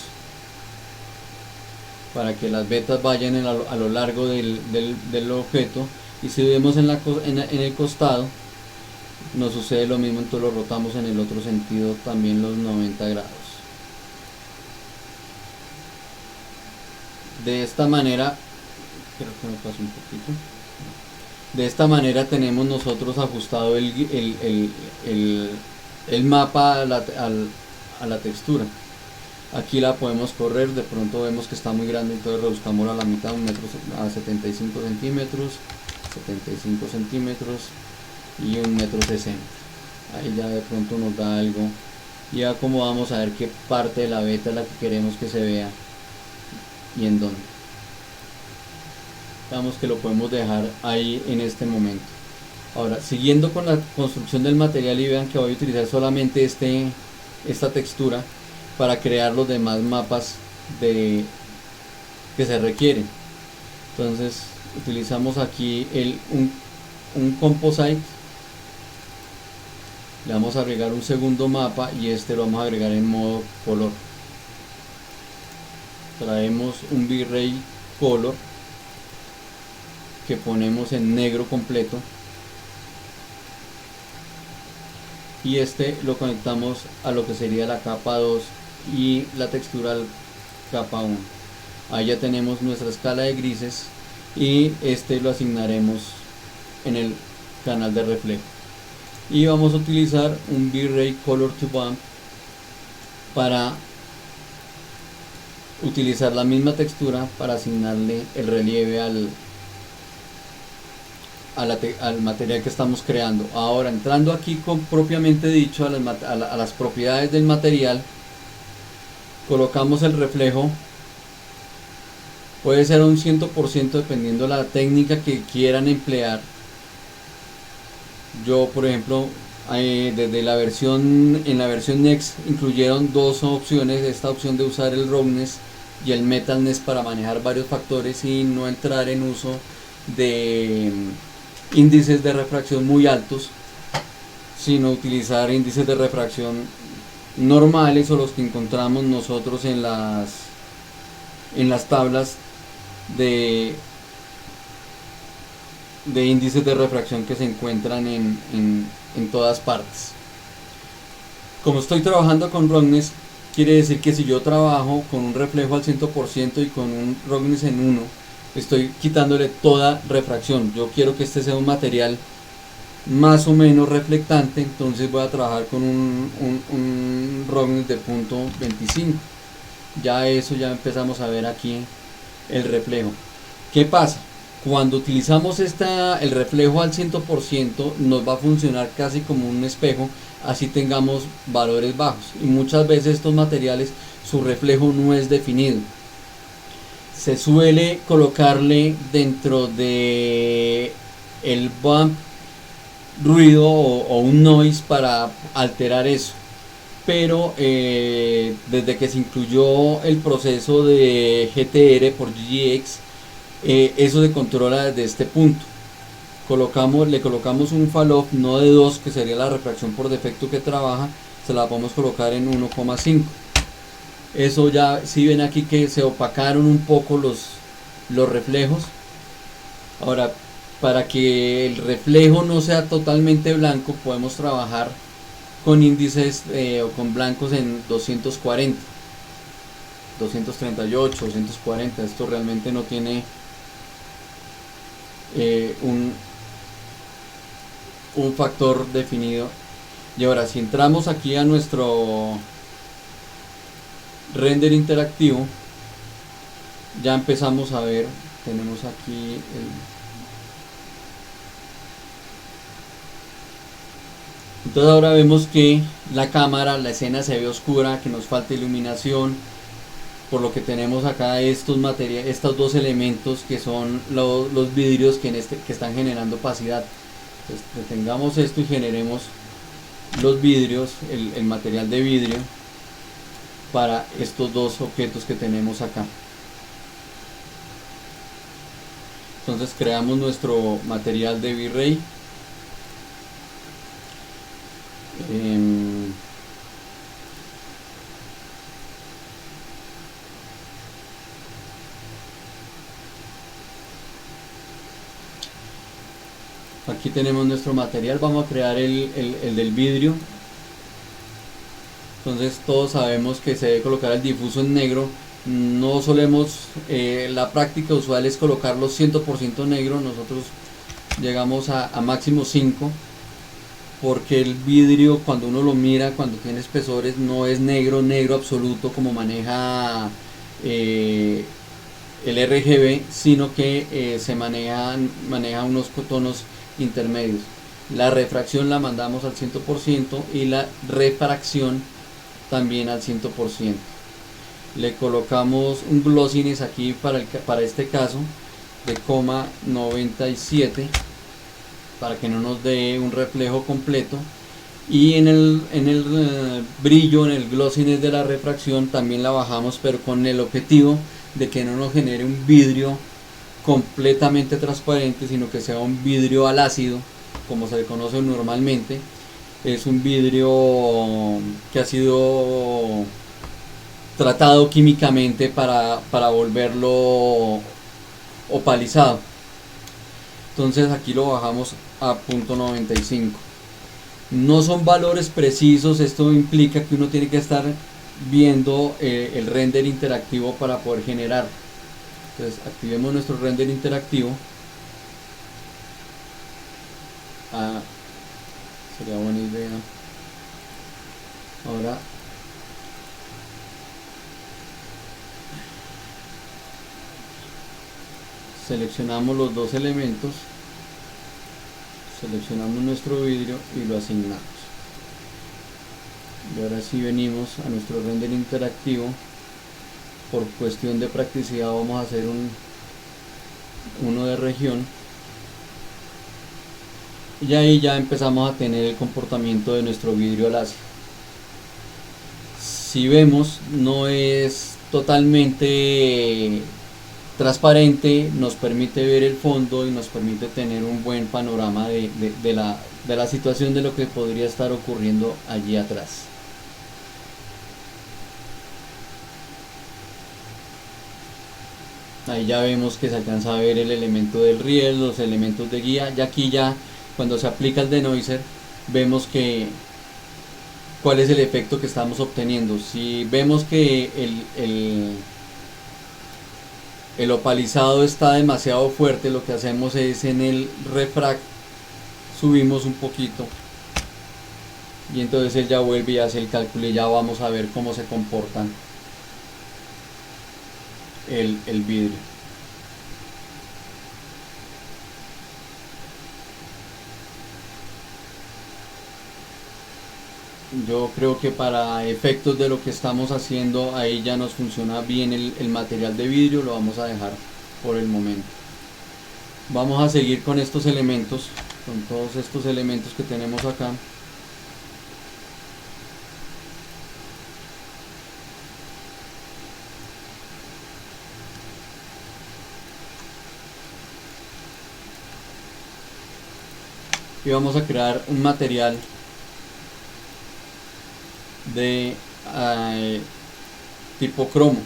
A: para que las vetas vayan a lo largo del objeto. Y si vemos en el costado, nos sucede lo mismo, entonces lo rotamos en el otro sentido también los 90 grados. De esta manera, creo que me pasó un poquito. De esta manera tenemos nosotros ajustado el mapa a la textura. Aquí la podemos correr, de pronto vemos que está muy grande, entonces reduzcamos a la mitad, un metro a 75 centímetros, 75 centímetros y 1,60 m. Ahí ya de pronto nos da algo. Y acomodamos a ver qué parte de la beta es la que queremos que se vea y en dónde. Digamos que lo podemos dejar ahí en este momento. Ahora, siguiendo con la construcción del material, y vean que voy a utilizar solamente esta textura para crear los demás mapas que se requieren. Entonces utilizamos aquí un composite, le vamos a agregar un segundo mapa y este lo vamos a agregar en modo color. Traemos un V-Ray color que ponemos en negro completo y este lo conectamos a lo que sería la capa 2 y la textura al capa 1. Ahí ya tenemos nuestra escala de grises y este lo asignaremos en el canal de reflejo. Y vamos a utilizar un V-Ray Color to Bump para utilizar la misma textura para asignarle el relieve al material que estamos creando. Ahora, entrando aquí propiamente dicho a las propiedades del material, colocamos el reflejo. Puede ser un 100% dependiendo de la técnica que quieran emplear. Yo, por ejemplo, desde en la versión Next incluyeron dos opciones: esta opción de usar el roughness y el metalness para manejar varios factores y no entrar en uso de índices de refracción muy altos, sino utilizar índices de refracción normales o los que encontramos nosotros en las tablas de índices de refracción que se encuentran en todas partes. Como estoy trabajando con roughness, quiere decir que si yo trabajo con un reflejo al 100% y con un roughness en 1, estoy quitándole toda refracción. Yo quiero que este sea un material más o menos reflectante, entonces voy a trabajar con un roughness de 0.25. Ya empezamos a ver aquí el reflejo. ¿Qué pasa? Cuando utilizamos el reflejo al 100%, nos va a funcionar casi como un espejo, así tengamos valores bajos. Y muchas veces estos materiales, su reflejo no es definido. Se suele colocarle dentro de el bump ruido o un noise para alterar eso. Pero desde que se incluyó el proceso de GTR por GGX, eso se controla desde este punto. Le colocamos un falloff no de 2, que sería la refracción por defecto que trabaja, se la podemos colocar en 1,5. Eso ya, si ven aquí que se opacaron un poco los reflejos. Ahora, para que el reflejo no sea totalmente blanco, podemos trabajar con índices o con blancos en 240, 238, 240. Esto realmente no tiene un factor definido. Y ahora, si entramos aquí a nuestro render interactivo, ya empezamos a ver, tenemos aquí entonces ahora vemos que la escena se ve oscura, que nos falta iluminación, por lo que tenemos acá estos dos elementos que son los vidrios que están generando opacidad. Entonces detengamos esto y generemos los vidrios, el material de vidrio para estos dos objetos que tenemos acá. Entonces creamos nuestro material de V-Ray. Aquí tenemos nuestro material, vamos a crear el del vidrio. Entonces todos sabemos que se debe colocar el difuso en negro. No solemos, la práctica usual es colocarlo 100% negro. Nosotros llegamos a máximo 5, porque el vidrio, cuando uno lo mira, cuando tiene espesores, no es negro, negro absoluto como maneja el RGB, sino que se maneja unos tonos intermedios. La refracción la mandamos al 100% y la refracción también al 100%. Le colocamos un glossiness aquí para este caso de 0,97 para que no nos dé un reflejo completo, y en el brillo, en el glossiness de la refracción también la bajamos, pero con el objetivo de que no nos genere un vidrio completamente transparente, sino que sea un vidrio al ácido, como se le conoce normalmente. Es un vidrio que ha sido tratado químicamente para volverlo opalizado. Entonces aquí lo bajamos a 0,95. No son valores precisos, esto implica que uno tiene que estar viendo el render interactivo para poder generar. Entonces activemos nuestro render interactivo. Sería buena idea. Ahora seleccionamos los dos elementos, seleccionamos nuestro vidrio y lo asignamos. Y ahora sí venimos a nuestro render interactivo. Por cuestión de practicidad vamos a hacer uno de región, y ahí ya empezamos a tener el comportamiento de nuestro vidrio láser. Si vemos, no es totalmente transparente, nos permite ver el fondo y nos permite tener un buen panorama de la situación, de lo que podría estar ocurriendo allí atrás. Ahí ya vemos que se alcanza a ver el elemento del riel, los elementos de guía, y aquí ya cuando se aplica el denoiser vemos cuál es el efecto que estamos obteniendo. Si vemos que el opalizado está demasiado fuerte, lo que hacemos es en el refract subimos un poquito, y entonces él ya vuelve y hace el cálculo, y ya vamos a ver cómo se comportan el vidrio. Yo creo que para efectos de lo que estamos haciendo ahí ya nos funciona bien el material de vidrio. Lo vamos a dejar por el momento. Vamos a seguir con estos elementos, con todos estos elementos que tenemos acá. Y vamos a crear un material de tipo cromo.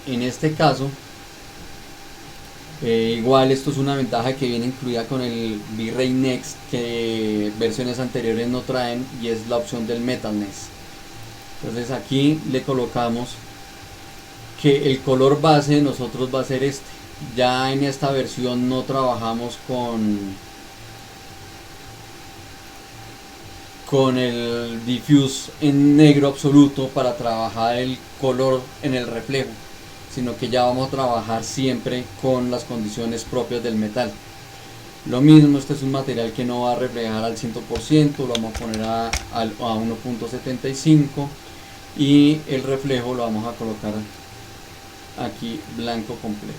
A: En este caso, igual esto es una ventaja que viene incluida con el V-Ray Next, que versiones anteriores no traen, y es la opción del Metalness. Entonces aquí le colocamos que el color base de nosotros va a ser este. Ya en esta versión no trabajamos con el diffuse en negro absoluto para trabajar el color en el reflejo, sino que ya vamos a trabajar siempre con las condiciones propias del metal. Lo mismo, este es un material que no va a reflejar al 100%, lo vamos a poner a 1.75, y el reflejo lo vamos a colocar aquí blanco completo.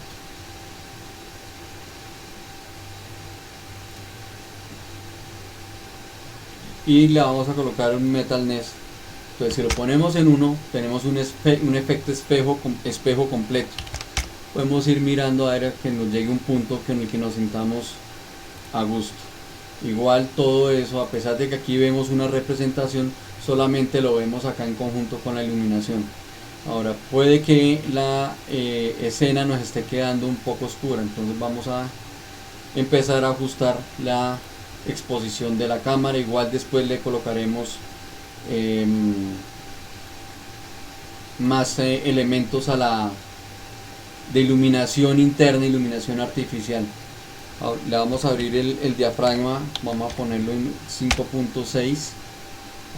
A: Y le vamos a colocar un Metalness. Entonces si lo ponemos en 1, tenemos un efecto espejo completo. Podemos ir mirando a ver que nos llegue un punto en el que nos sintamos a gusto. Igual todo eso, a pesar de que aquí vemos una representación, solamente lo vemos acá en conjunto con la iluminación. Ahora puede que la escena nos esté quedando un poco oscura, entonces vamos a empezar a ajustar la exposición de la cámara. Igual después le colocaremos eh, más elementos a la de iluminación interna, iluminación artificial. Le vamos a abrir el diafragma, vamos a ponerlo en 5.6.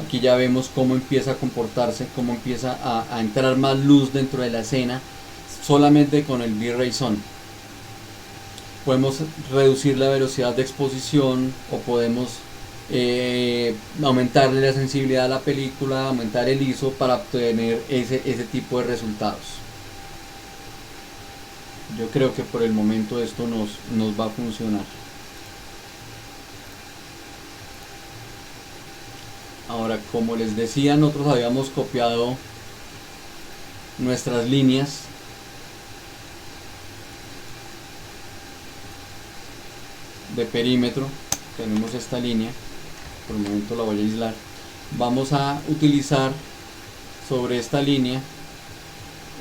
A: Aquí ya vemos cómo empieza a comportarse, cómo empieza a entrar más luz dentro de la escena solamente con el V-Ray Zone. Podemos reducir la velocidad de exposición o podemos aumentarle la sensibilidad a la película, aumentar el ISO para obtener ese tipo de resultados. Yo creo que por el momento esto nos va a funcionar. Ahora, como les decía, nosotros habíamos copiado nuestras líneas de perímetro. Tenemos esta línea, por el momento la voy a aislar. Vamos a utilizar sobre esta línea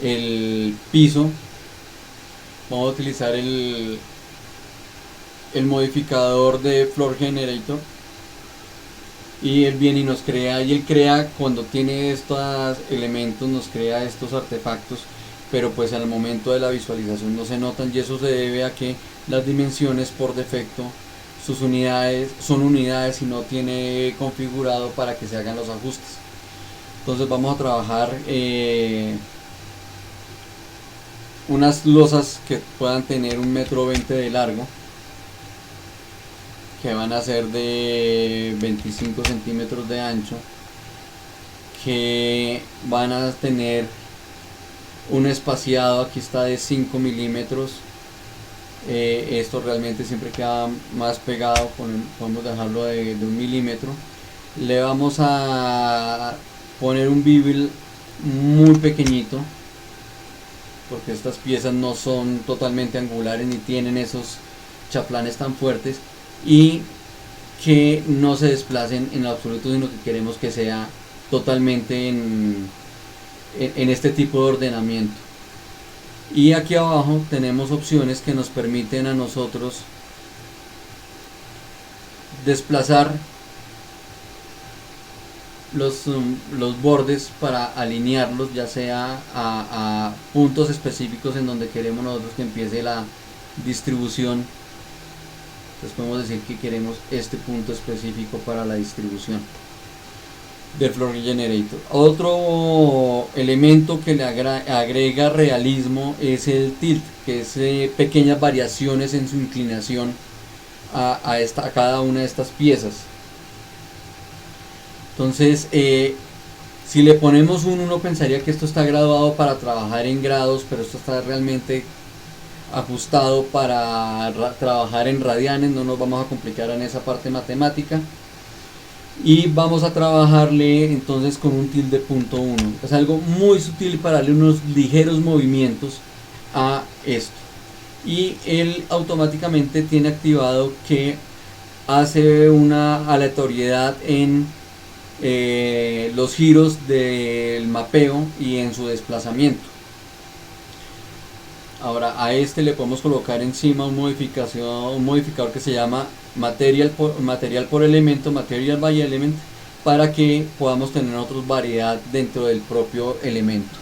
A: el piso. Vamos a utilizar el modificador de Floor Generator, y él viene y nos crea, y él crea cuando tiene estos elementos, nos crea estos artefactos, pero pues al momento de la visualización no se notan, y eso se debe a que las dimensiones por defecto, sus unidades son unidades y no tiene configurado para que se hagan los ajustes. Entonces vamos a trabajar unas losas que puedan tener 1,20 metros de largo, que van a ser de 25 centímetros de ancho, que van a tener un espaciado, aquí está de 5 milímetros. Esto realmente siempre queda más pegado, podemos dejarlo de 1 milímetro. Le vamos a poner un bevel muy pequeñito, porque estas piezas no son totalmente angulares ni tienen esos chaflanes tan fuertes, y que no se desplacen en absoluto, sino que queremos que sea totalmente en este tipo de ordenamiento. Y aquí abajo tenemos opciones que nos permiten a nosotros desplazar los bordes para alinearlos, ya sea a puntos específicos en donde queremos nosotros que empiece la distribución. Entonces podemos decir que queremos este punto específico para la distribución del Floor Generator. Otro elemento que le agrega realismo es el tilt, que es pequeñas variaciones en su inclinación a cada una de estas piezas. Entonces si le ponemos uno pensaría que esto está graduado para trabajar en grados, pero esto está realmente ajustado para trabajar en radianes. No nos vamos a complicar en esa parte matemática, y vamos a trabajarle entonces con un tilt de 0.1. es algo muy sutil para darle unos ligeros movimientos a esto, y él automáticamente tiene activado que hace una aleatoriedad en los giros del mapeo y en su desplazamiento. Ahora a este le podemos colocar encima un modificador que se llama material por elemento, material by element, para que podamos tener otra variedad dentro del propio elemento.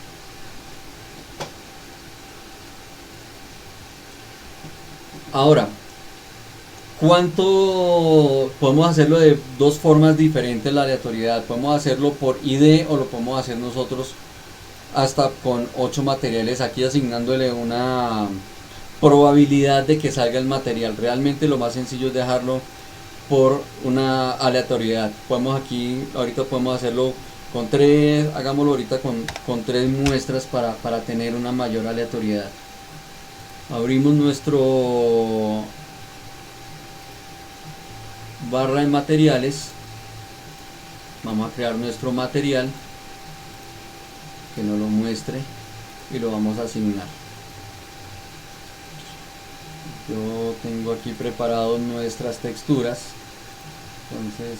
A: Ahora, ¿cuánto podemos hacerlo? De dos formas diferentes la aleatoriedad. Podemos hacerlo por ID o lo podemos hacer nosotros hasta con 8 materiales, aquí asignándole una probabilidad de que salga el material. Realmente lo más sencillo es dejarlo por una aleatoriedad. Ahorita podemos hacerlo con 3, hagámoslo ahorita con 3 muestras para tener una mayor aleatoriedad. Abrimos nuestro barra de materiales, vamos a crear nuestro material que no lo muestre y lo vamos a asignar. Yo tengo aquí preparados nuestras texturas, entonces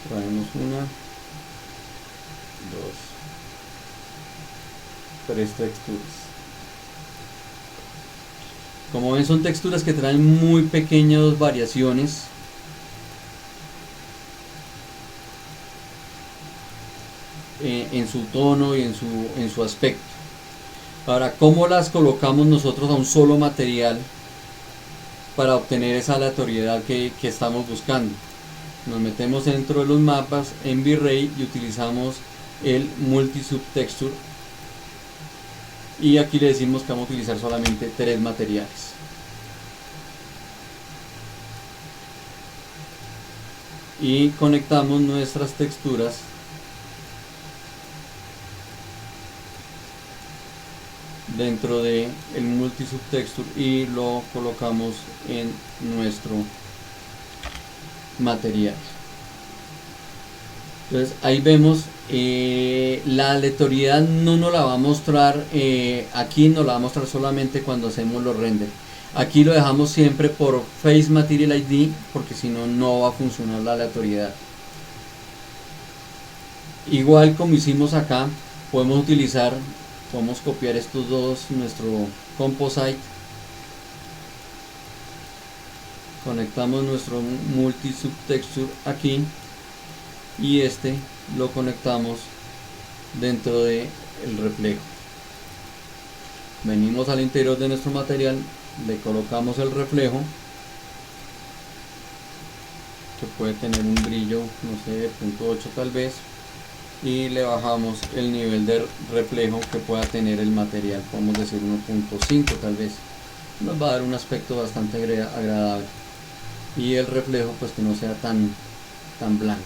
A: traemos una, 3 texturas. Como ven, son texturas que traen muy pequeñas variaciones. En su tono y en su aspecto. Ahora, ¿cómo las colocamos nosotros a un solo material para obtener esa aleatoriedad que estamos buscando? Nos metemos dentro de los mapas en V-Ray y utilizamos el Multi-Subtexture, y aquí le decimos que vamos a utilizar solamente 3 materiales. Y conectamos nuestras texturas dentro de el Multi-Subtexture y lo colocamos en nuestro material. Entonces ahí vemos la aleatoriedad no nos la va a mostrar aquí, nos la va a mostrar solamente cuando hacemos los render. Aquí lo dejamos siempre por Face Material ID, porque si no, no va a funcionar la aleatoriedad. Igual como hicimos acá, podemos copiar estos dos, nuestro composite, conectamos nuestro Multi-Subtexture aquí y este lo conectamos dentro de el reflejo. Venimos al interior de nuestro material, le colocamos el reflejo, que puede tener un brillo, no sé, de 0.8 tal vez, y le bajamos el nivel de reflejo que pueda tener el material, podemos decir 1.5 tal vez. Nos va a dar un aspecto bastante agradable, y el reflejo pues que no sea tan blanco.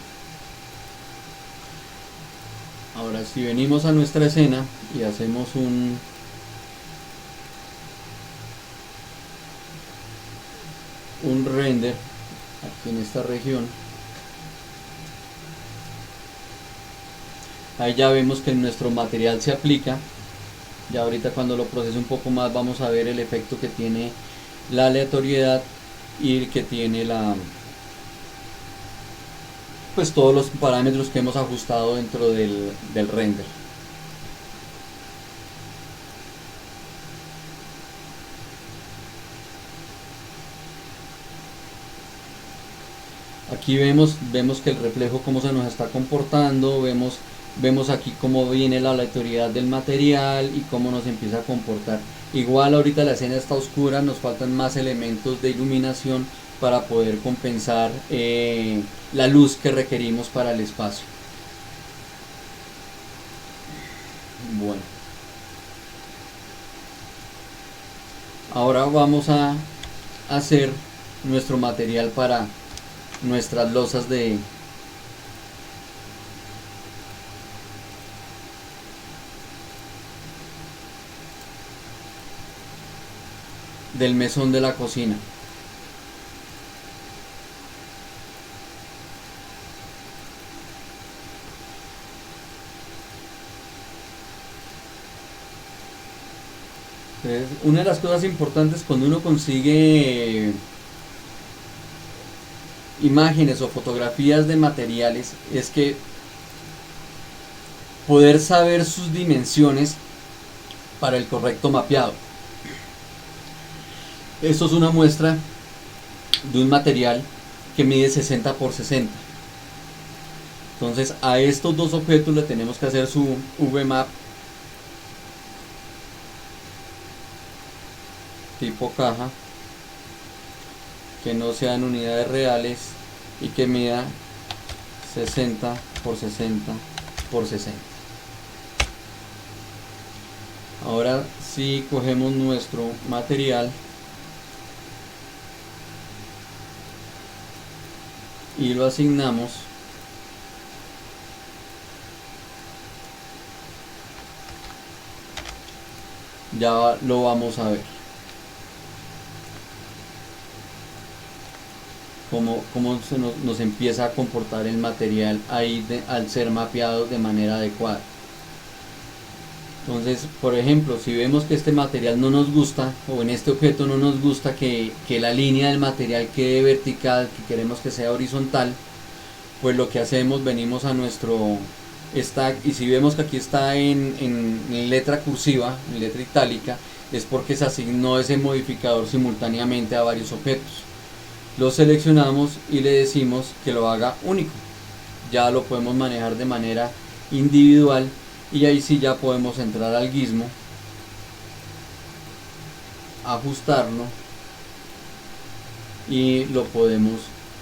A: Ahora, si venimos a nuestra escena y hacemos un render aquí en esta región, ahí ya vemos que nuestro material se aplica. Ya ahorita cuando lo procese un poco más vamos a ver el efecto que tiene la aleatoriedad y que tiene pues todos los parámetros que hemos ajustado dentro del render. Aquí vemos que el reflejo cómo se nos está comportando, vemos aquí cómo viene la aleatoriedad del material y cómo nos empieza a comportar. Igual ahorita la escena está oscura, nos faltan más elementos de iluminación para poder compensar la luz que requerimos para el espacio. Bueno, ahora vamos a hacer nuestro material para nuestras losas del mesón de la cocina. Entonces, una de las cosas importantes cuando uno consigue imágenes o fotografías de materiales es que poder saber sus dimensiones para el correcto mapeado. Esto es una muestra de un material que mide 60 por 60. Entonces a estos dos objetos le tenemos que hacer su VMAP tipo caja, que no sean unidades reales y que mida 60 por 60 por 60. Ahora si cogemos nuestro material y lo asignamos, ya lo vamos a ver cómo nos empieza a comportar el material ahí al ser mapeado de manera adecuada. Entonces, por ejemplo, si vemos que este material no nos gusta, o en este objeto no nos gusta que la línea del material quede vertical, que queremos que sea horizontal, pues lo que hacemos, venimos a nuestro está, y si vemos que aquí está en letra cursiva, en letra itálica, es porque se asignó ese modificador simultáneamente a varios objetos. Lo seleccionamos y le decimos que lo haga único. Ya lo podemos manejar de manera individual y ahí sí ya podemos entrar al gizmo, ajustarlo y lo podemos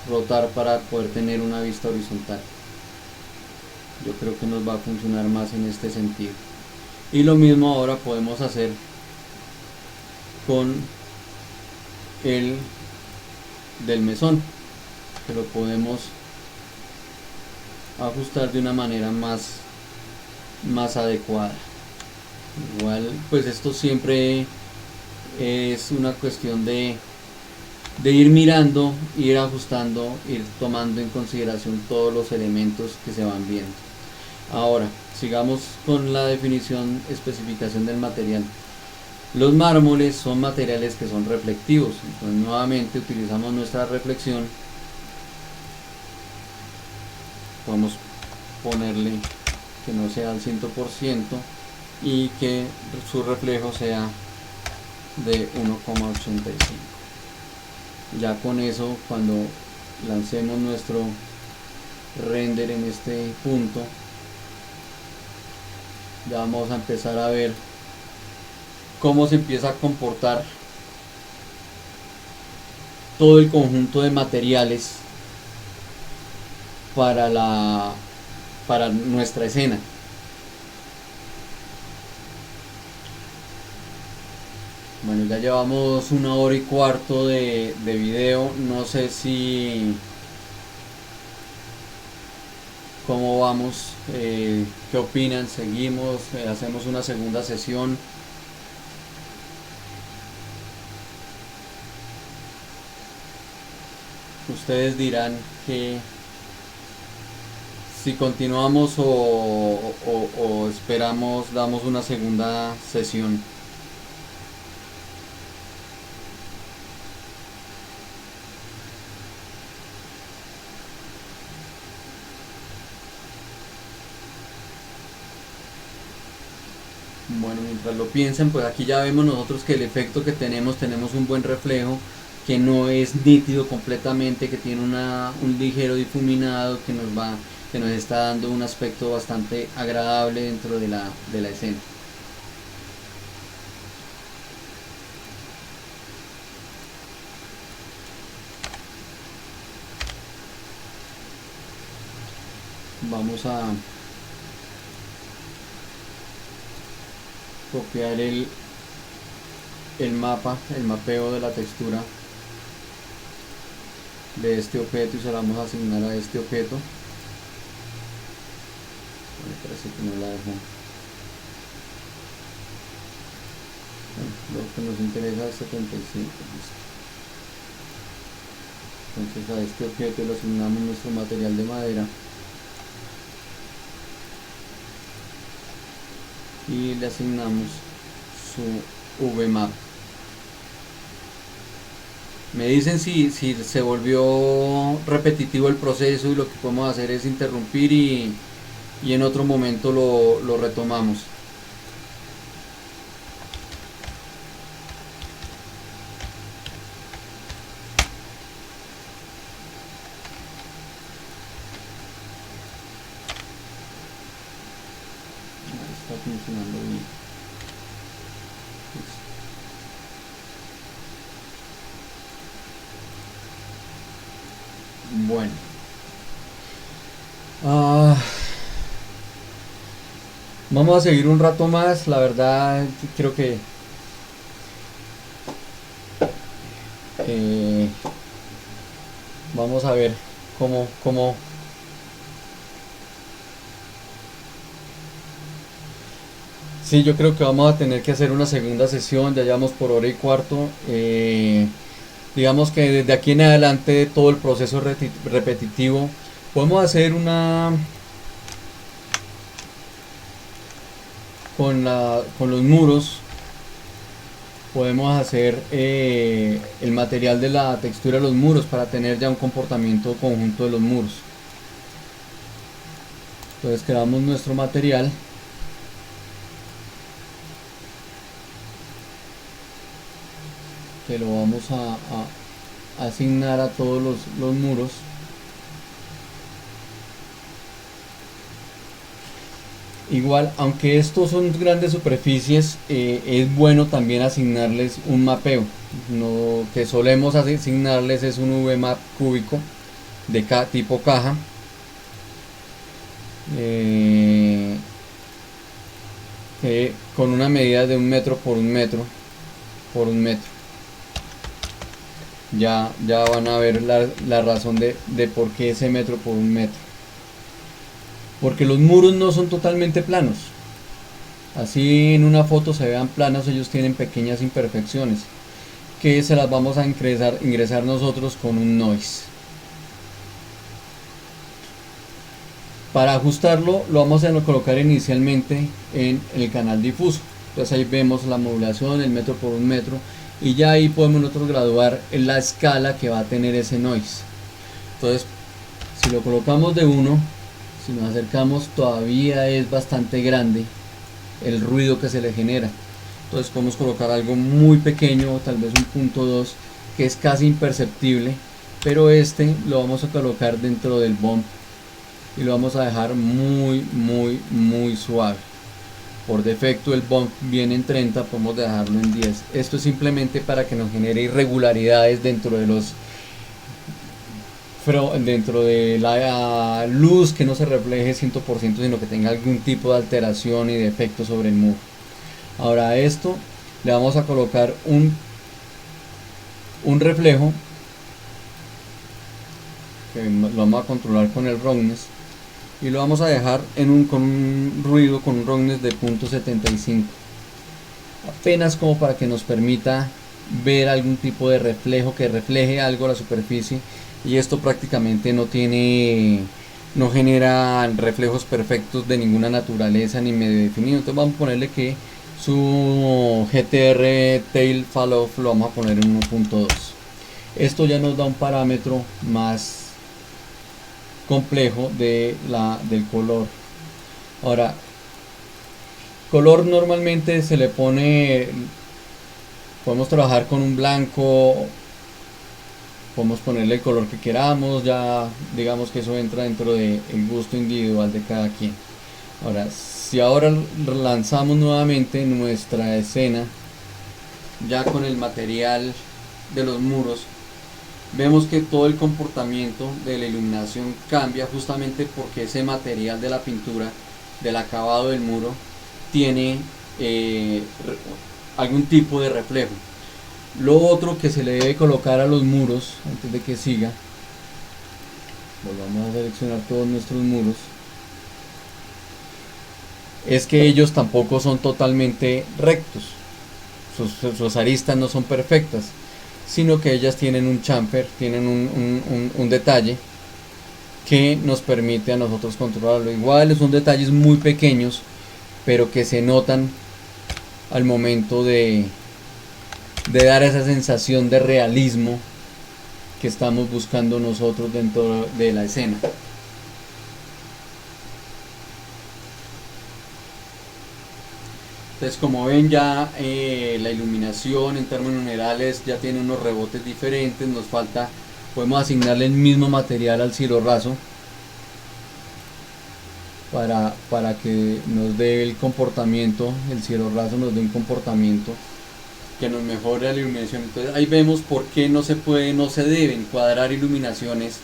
A: rotar para poder tener una vista horizontal. Yo creo que nos va a funcionar más en este sentido. Y lo mismo ahora podemos hacer con el del mesón, que lo podemos ajustar de una manera más adecuada. Igual pues esto siempre es una cuestión de ir mirando, ir ajustando, ir tomando en consideración todos los elementos que se van viendo. Ahora sigamos con la definición, especificación del material. Los mármoles son materiales que son reflectivos, entonces nuevamente utilizamos nuestra reflexión, podemos ponerle que no sea al 100% y que su reflejo sea de 1,85. Ya con eso, cuando lancemos nuestro render en este punto, ya vamos a empezar a ver cómo se empieza a comportar todo el conjunto de materiales para nuestra escena. Bueno, ya llevamos 1 hora y cuarto de video. No sé si cómo vamos, qué opinan, seguimos, hacemos una segunda sesión. Ustedes dirán que si continuamos o esperamos, damos una segunda sesión. Bueno, mientras lo piensen, pues aquí ya vemos nosotros que el efecto que tenemos un buen reflejo, que no es nítido completamente, que tiene un ligero difuminado que nos está dando un aspecto bastante agradable dentro de la escena. Vamos a copiar el mapa, el mapeo de la textura de este objeto y se la vamos a asignar a este objeto. Me parece que no la dejo. Lo que nos interesa es 75. Listo. Entonces a este objeto le asignamos nuestro material de madera y le asignamos su VMAP. Me dicen si se volvió repetitivo el proceso y lo que podemos hacer es interrumpir y en otro momento lo retomamos. Está funcionando bien. Bueno, vamos a seguir un rato más. La verdad creo que vamos a ver cómo sí, yo creo que vamos a tener que hacer una segunda sesión. Ya llevamos por 1 hora y cuarto. Digamos que desde aquí en adelante todo el proceso repetitivo. Podemos hacer una con los muros. Podemos hacer el material de la textura de los muros para tener ya un comportamiento conjunto de los muros. Entonces creamos nuestro material. Que lo vamos a asignar a todos los muros. Igual, aunque estos son grandes superficies, es bueno también asignarles un mapeo. Lo que solemos asignarles es un VMAP cúbico de tipo caja. Con una medida de 1 metro por 1 metro por 1 metro. Ya van a ver la razón de por qué ese metro por 1 metro. Porque los muros no son totalmente planos. Así en una foto se vean planos, ellos tienen pequeñas imperfecciones que se las vamos a ingresar nosotros con un noise. Para ajustarlo lo vamos a colocar inicialmente en el canal difuso. Entonces ahí vemos la modulación, el metro por 1 metro, y ya ahí podemos nosotros graduar en la escala que va a tener ese noise. Entonces si lo colocamos de 1, si nos acercamos, todavía es bastante grande el ruido que se le genera. Entonces podemos colocar algo muy pequeño, tal vez un punto 2, que es casi imperceptible, pero este lo vamos a colocar dentro del bump y lo vamos a dejar muy suave. Por defecto el bump viene en 30, podemos dejarlo en 10. Esto es simplemente para que nos genere irregularidades dentro de la luz, que no se refleje 100%, sino que tenga algún tipo de alteración y de efecto sobre el muro. Ahora a esto le vamos a colocar un reflejo, que lo vamos a controlar con el roughness, y lo vamos a dejar con un ruido, con un roughness de 0.75, apenas como para que nos permita ver algún tipo de reflejo, que refleje algo a la superficie. Y esto prácticamente no genera reflejos perfectos de ninguna naturaleza ni medio definido. Entonces vamos a ponerle que su GTR Tail Fall Off lo vamos a poner en 1.2. Esto ya nos da un parámetro más complejo del color. Ahora, color normalmente se le pone, podemos trabajar con un blanco, podemos ponerle el color que queramos, ya digamos que eso entra dentro del gusto individual de cada quien. Ahora, si ahora lanzamos nuevamente nuestra escena ya con el material de los muros, vemos que todo el comportamiento de la iluminación cambia, justamente porque ese material de la pintura, del acabado del muro, tiene algún tipo de reflejo. Lo otro que se le debe colocar a los muros, antes de que siga, volvamos a seleccionar todos nuestros muros, es que ellos tampoco son totalmente rectos, sus aristas no son perfectas, sino que ellas tienen un chamfer, tienen un detalle que nos permite a nosotros controlarlo. Igual son detalles muy pequeños, pero que se notan al momento de dar esa sensación de realismo que estamos buscando nosotros dentro de la escena. Entonces, como ven, ya la iluminación en términos generales ya tiene unos rebotes diferentes. Nos falta, podemos asignarle el mismo material al cielo raso para que nos dé el comportamiento, el cielo raso nos dé un comportamiento que nos mejore la iluminación. Entonces ahí vemos por qué no se deben cuadrar iluminaciones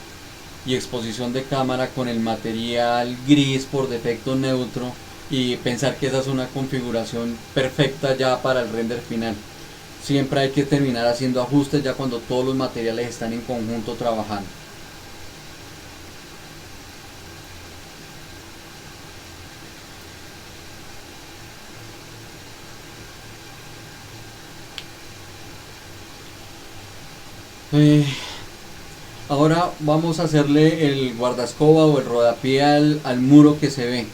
A: y exposición de cámara con el material gris por defecto neutro y pensar que esa es una configuración perfecta ya para el render final. Siempre hay que terminar haciendo ajustes ya cuando todos los materiales están en conjunto trabajando. Ahora vamos a hacerle el guardascoba o el rodapié al muro que se ve.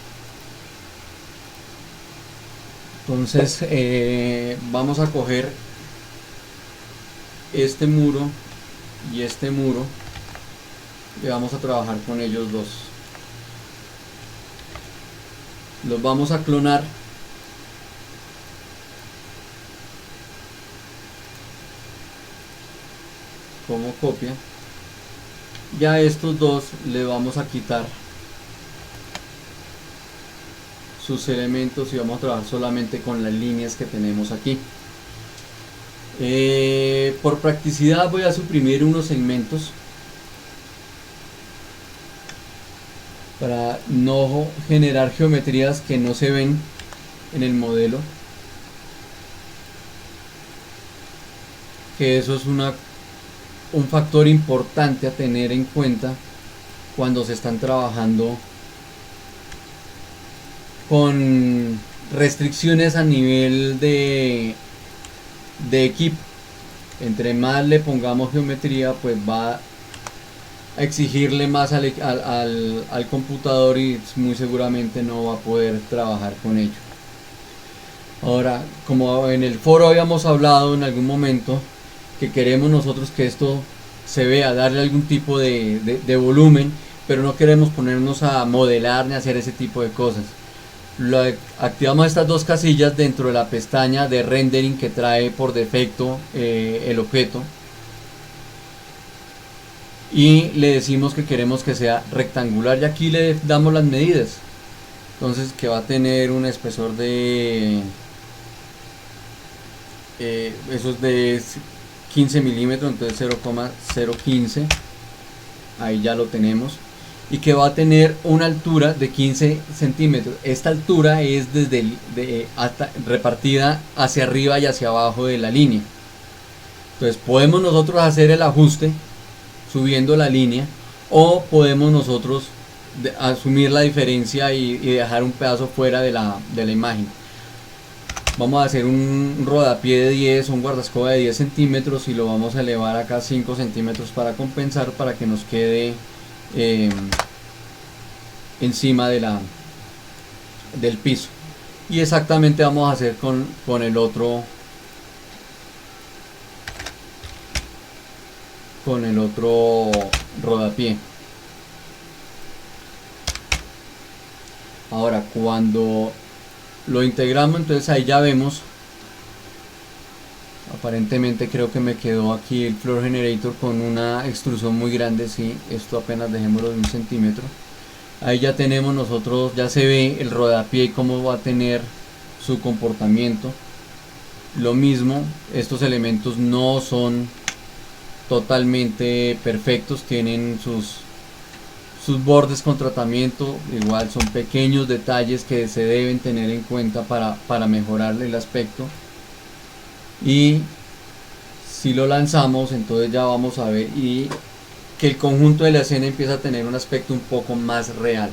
A: Entonces vamos a coger este muro y este muro y vamos a trabajar con ellos dos. Los vamos a clonar. Como copia. Ya a estos dos le vamos a quitar sus elementos y vamos a trabajar solamente con las líneas que tenemos aquí. Por practicidad voy a suprimir unos segmentos para no generar geometrías que no se ven en el modelo, que eso es un factor importante a tener en cuenta cuando se están trabajando con restricciones a nivel de equipo. Entre más le pongamos geometría, pues va a exigirle más al computador y muy seguramente no va a poder trabajar con ello. Ahora, como en el foro habíamos hablado en algún momento, que queremos nosotros que esto se vea, darle algún tipo de volumen, pero no queremos ponernos a modelar ni hacer ese tipo de cosas. Activamos estas dos casillas dentro de la pestaña de rendering que trae por defecto el objeto y le decimos que queremos que sea rectangular, y aquí le damos las medidas. Entonces, que va a tener un espesor de eso es de 15 milímetros, entonces 0,015, ahí ya lo tenemos, y que va a tener una altura de 15 centímetros. Esta altura es repartida hacia arriba y hacia abajo de la línea. Entonces podemos nosotros hacer el ajuste subiendo la línea, o podemos nosotros asumir la diferencia y dejar un pedazo fuera de la imagen. Vamos a hacer un rodapié de 10, un guardascoba de 10 centímetros, y lo vamos a elevar acá 5 centímetros para compensar, para que nos quede encima del piso. Y exactamente vamos a hacer con el otro rodapié. Ahora, cuando lo integramos, entonces ahí ya vemos, aparentemente creo que me quedó aquí el floor generator con una extrusión muy grande. Sí, esto apenas dejémoslo de 1 centímetro. Ahí ya tenemos nosotros, ya se ve el rodapié y cómo va a tener su comportamiento. Lo mismo, estos elementos no son totalmente perfectos, tienen sus bordes con tratamiento, igual son pequeños detalles que se deben tener en cuenta para mejorarle el aspecto. Y si lo lanzamos, entonces ya vamos a ver y que el conjunto de la escena empieza a tener un aspecto un poco más real.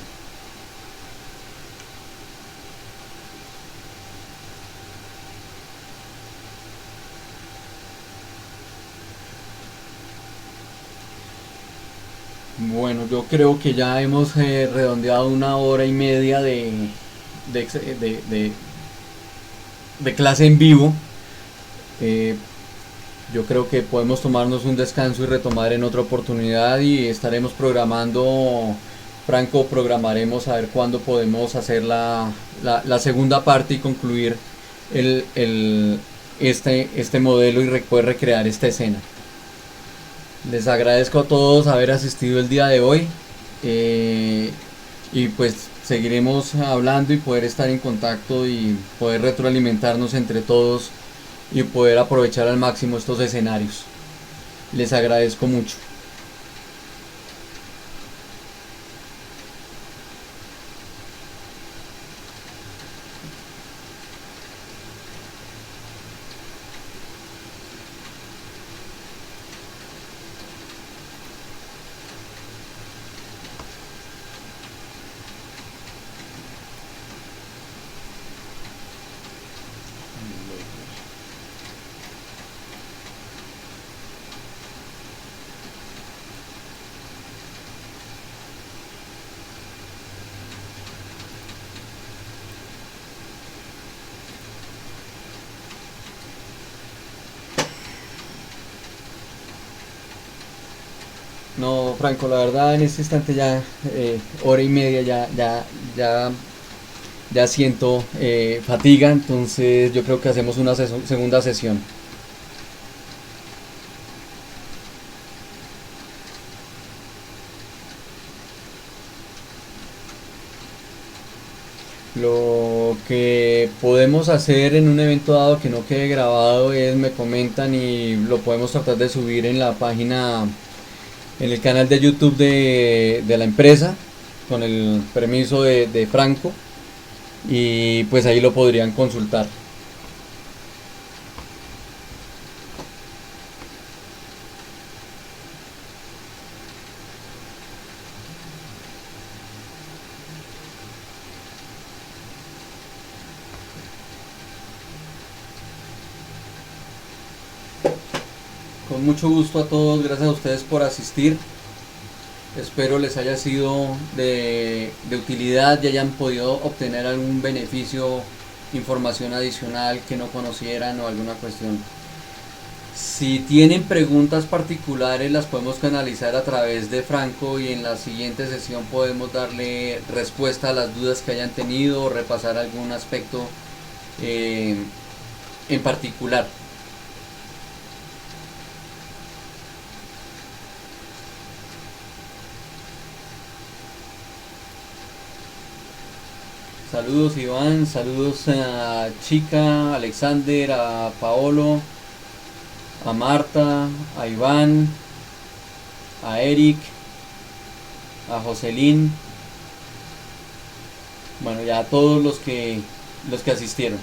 A: Bueno, yo creo que ya hemos redondeado 1 hora y media de clase en vivo. Yo creo que podemos tomarnos un descanso y retomar en otra oportunidad, y estaremos programando, Franco, programaremos a ver cuándo podemos hacer la segunda parte y concluir este modelo y poder recrear esta escena. Les agradezco a todos haber asistido el día de hoy, y pues seguiremos hablando y poder estar en contacto y poder retroalimentarnos entre todos y poder aprovechar al máximo estos escenarios. Les agradezco mucho. No, Franco, la verdad en este instante ya 1 hora y media ya ya siento fatiga, entonces yo creo que hacemos una segunda sesión. Lo que podemos hacer en un evento dado que no quede grabado es me comentan y lo podemos tratar de subir en la página, en el canal de YouTube de la empresa, con el permiso de Franco, y pues ahí lo podrían consultar. Con mucho gusto a todos, gracias a ustedes por asistir. Espero les haya sido de utilidad y hayan podido obtener algún beneficio, información adicional que no conocieran o alguna cuestión. Si tienen preguntas particulares las podemos canalizar a través de Franco y en la siguiente sesión podemos darle respuesta a las dudas que hayan tenido o repasar algún aspecto eh, en particular. Saludos Iván, saludos a Chica, a Alexander, a Paolo, a Marta, a Iván, a Eric, a Jocelyn, bueno, ya a todos los que asistieron.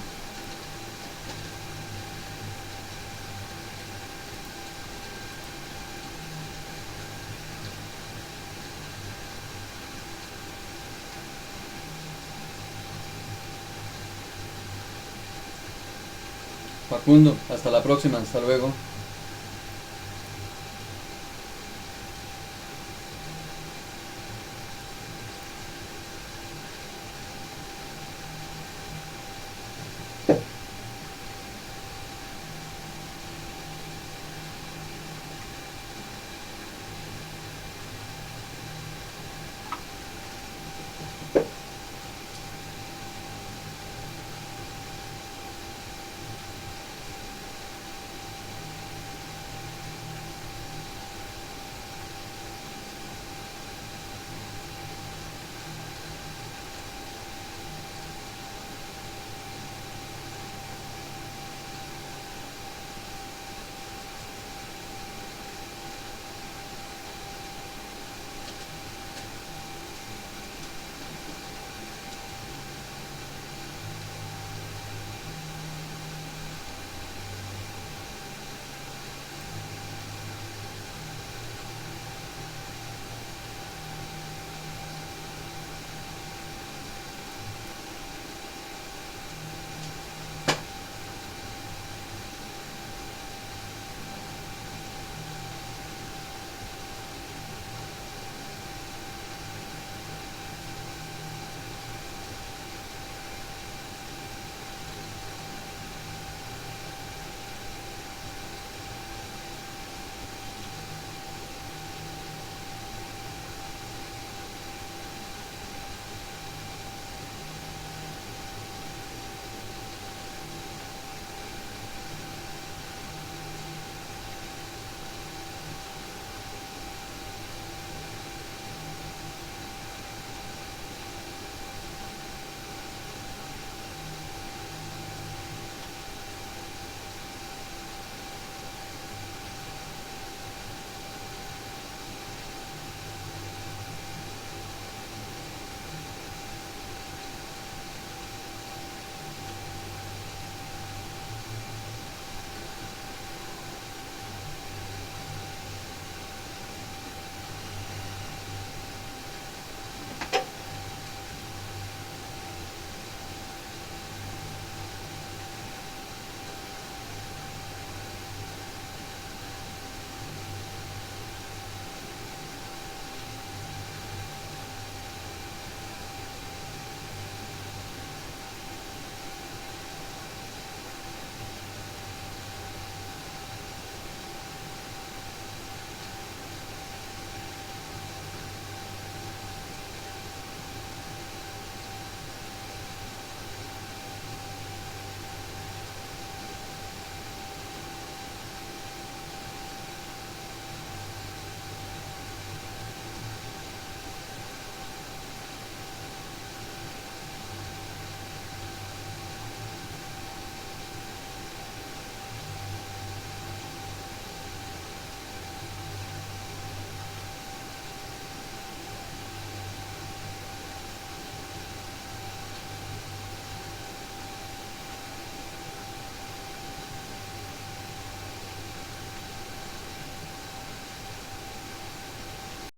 A: Facundo, hasta la próxima, hasta luego.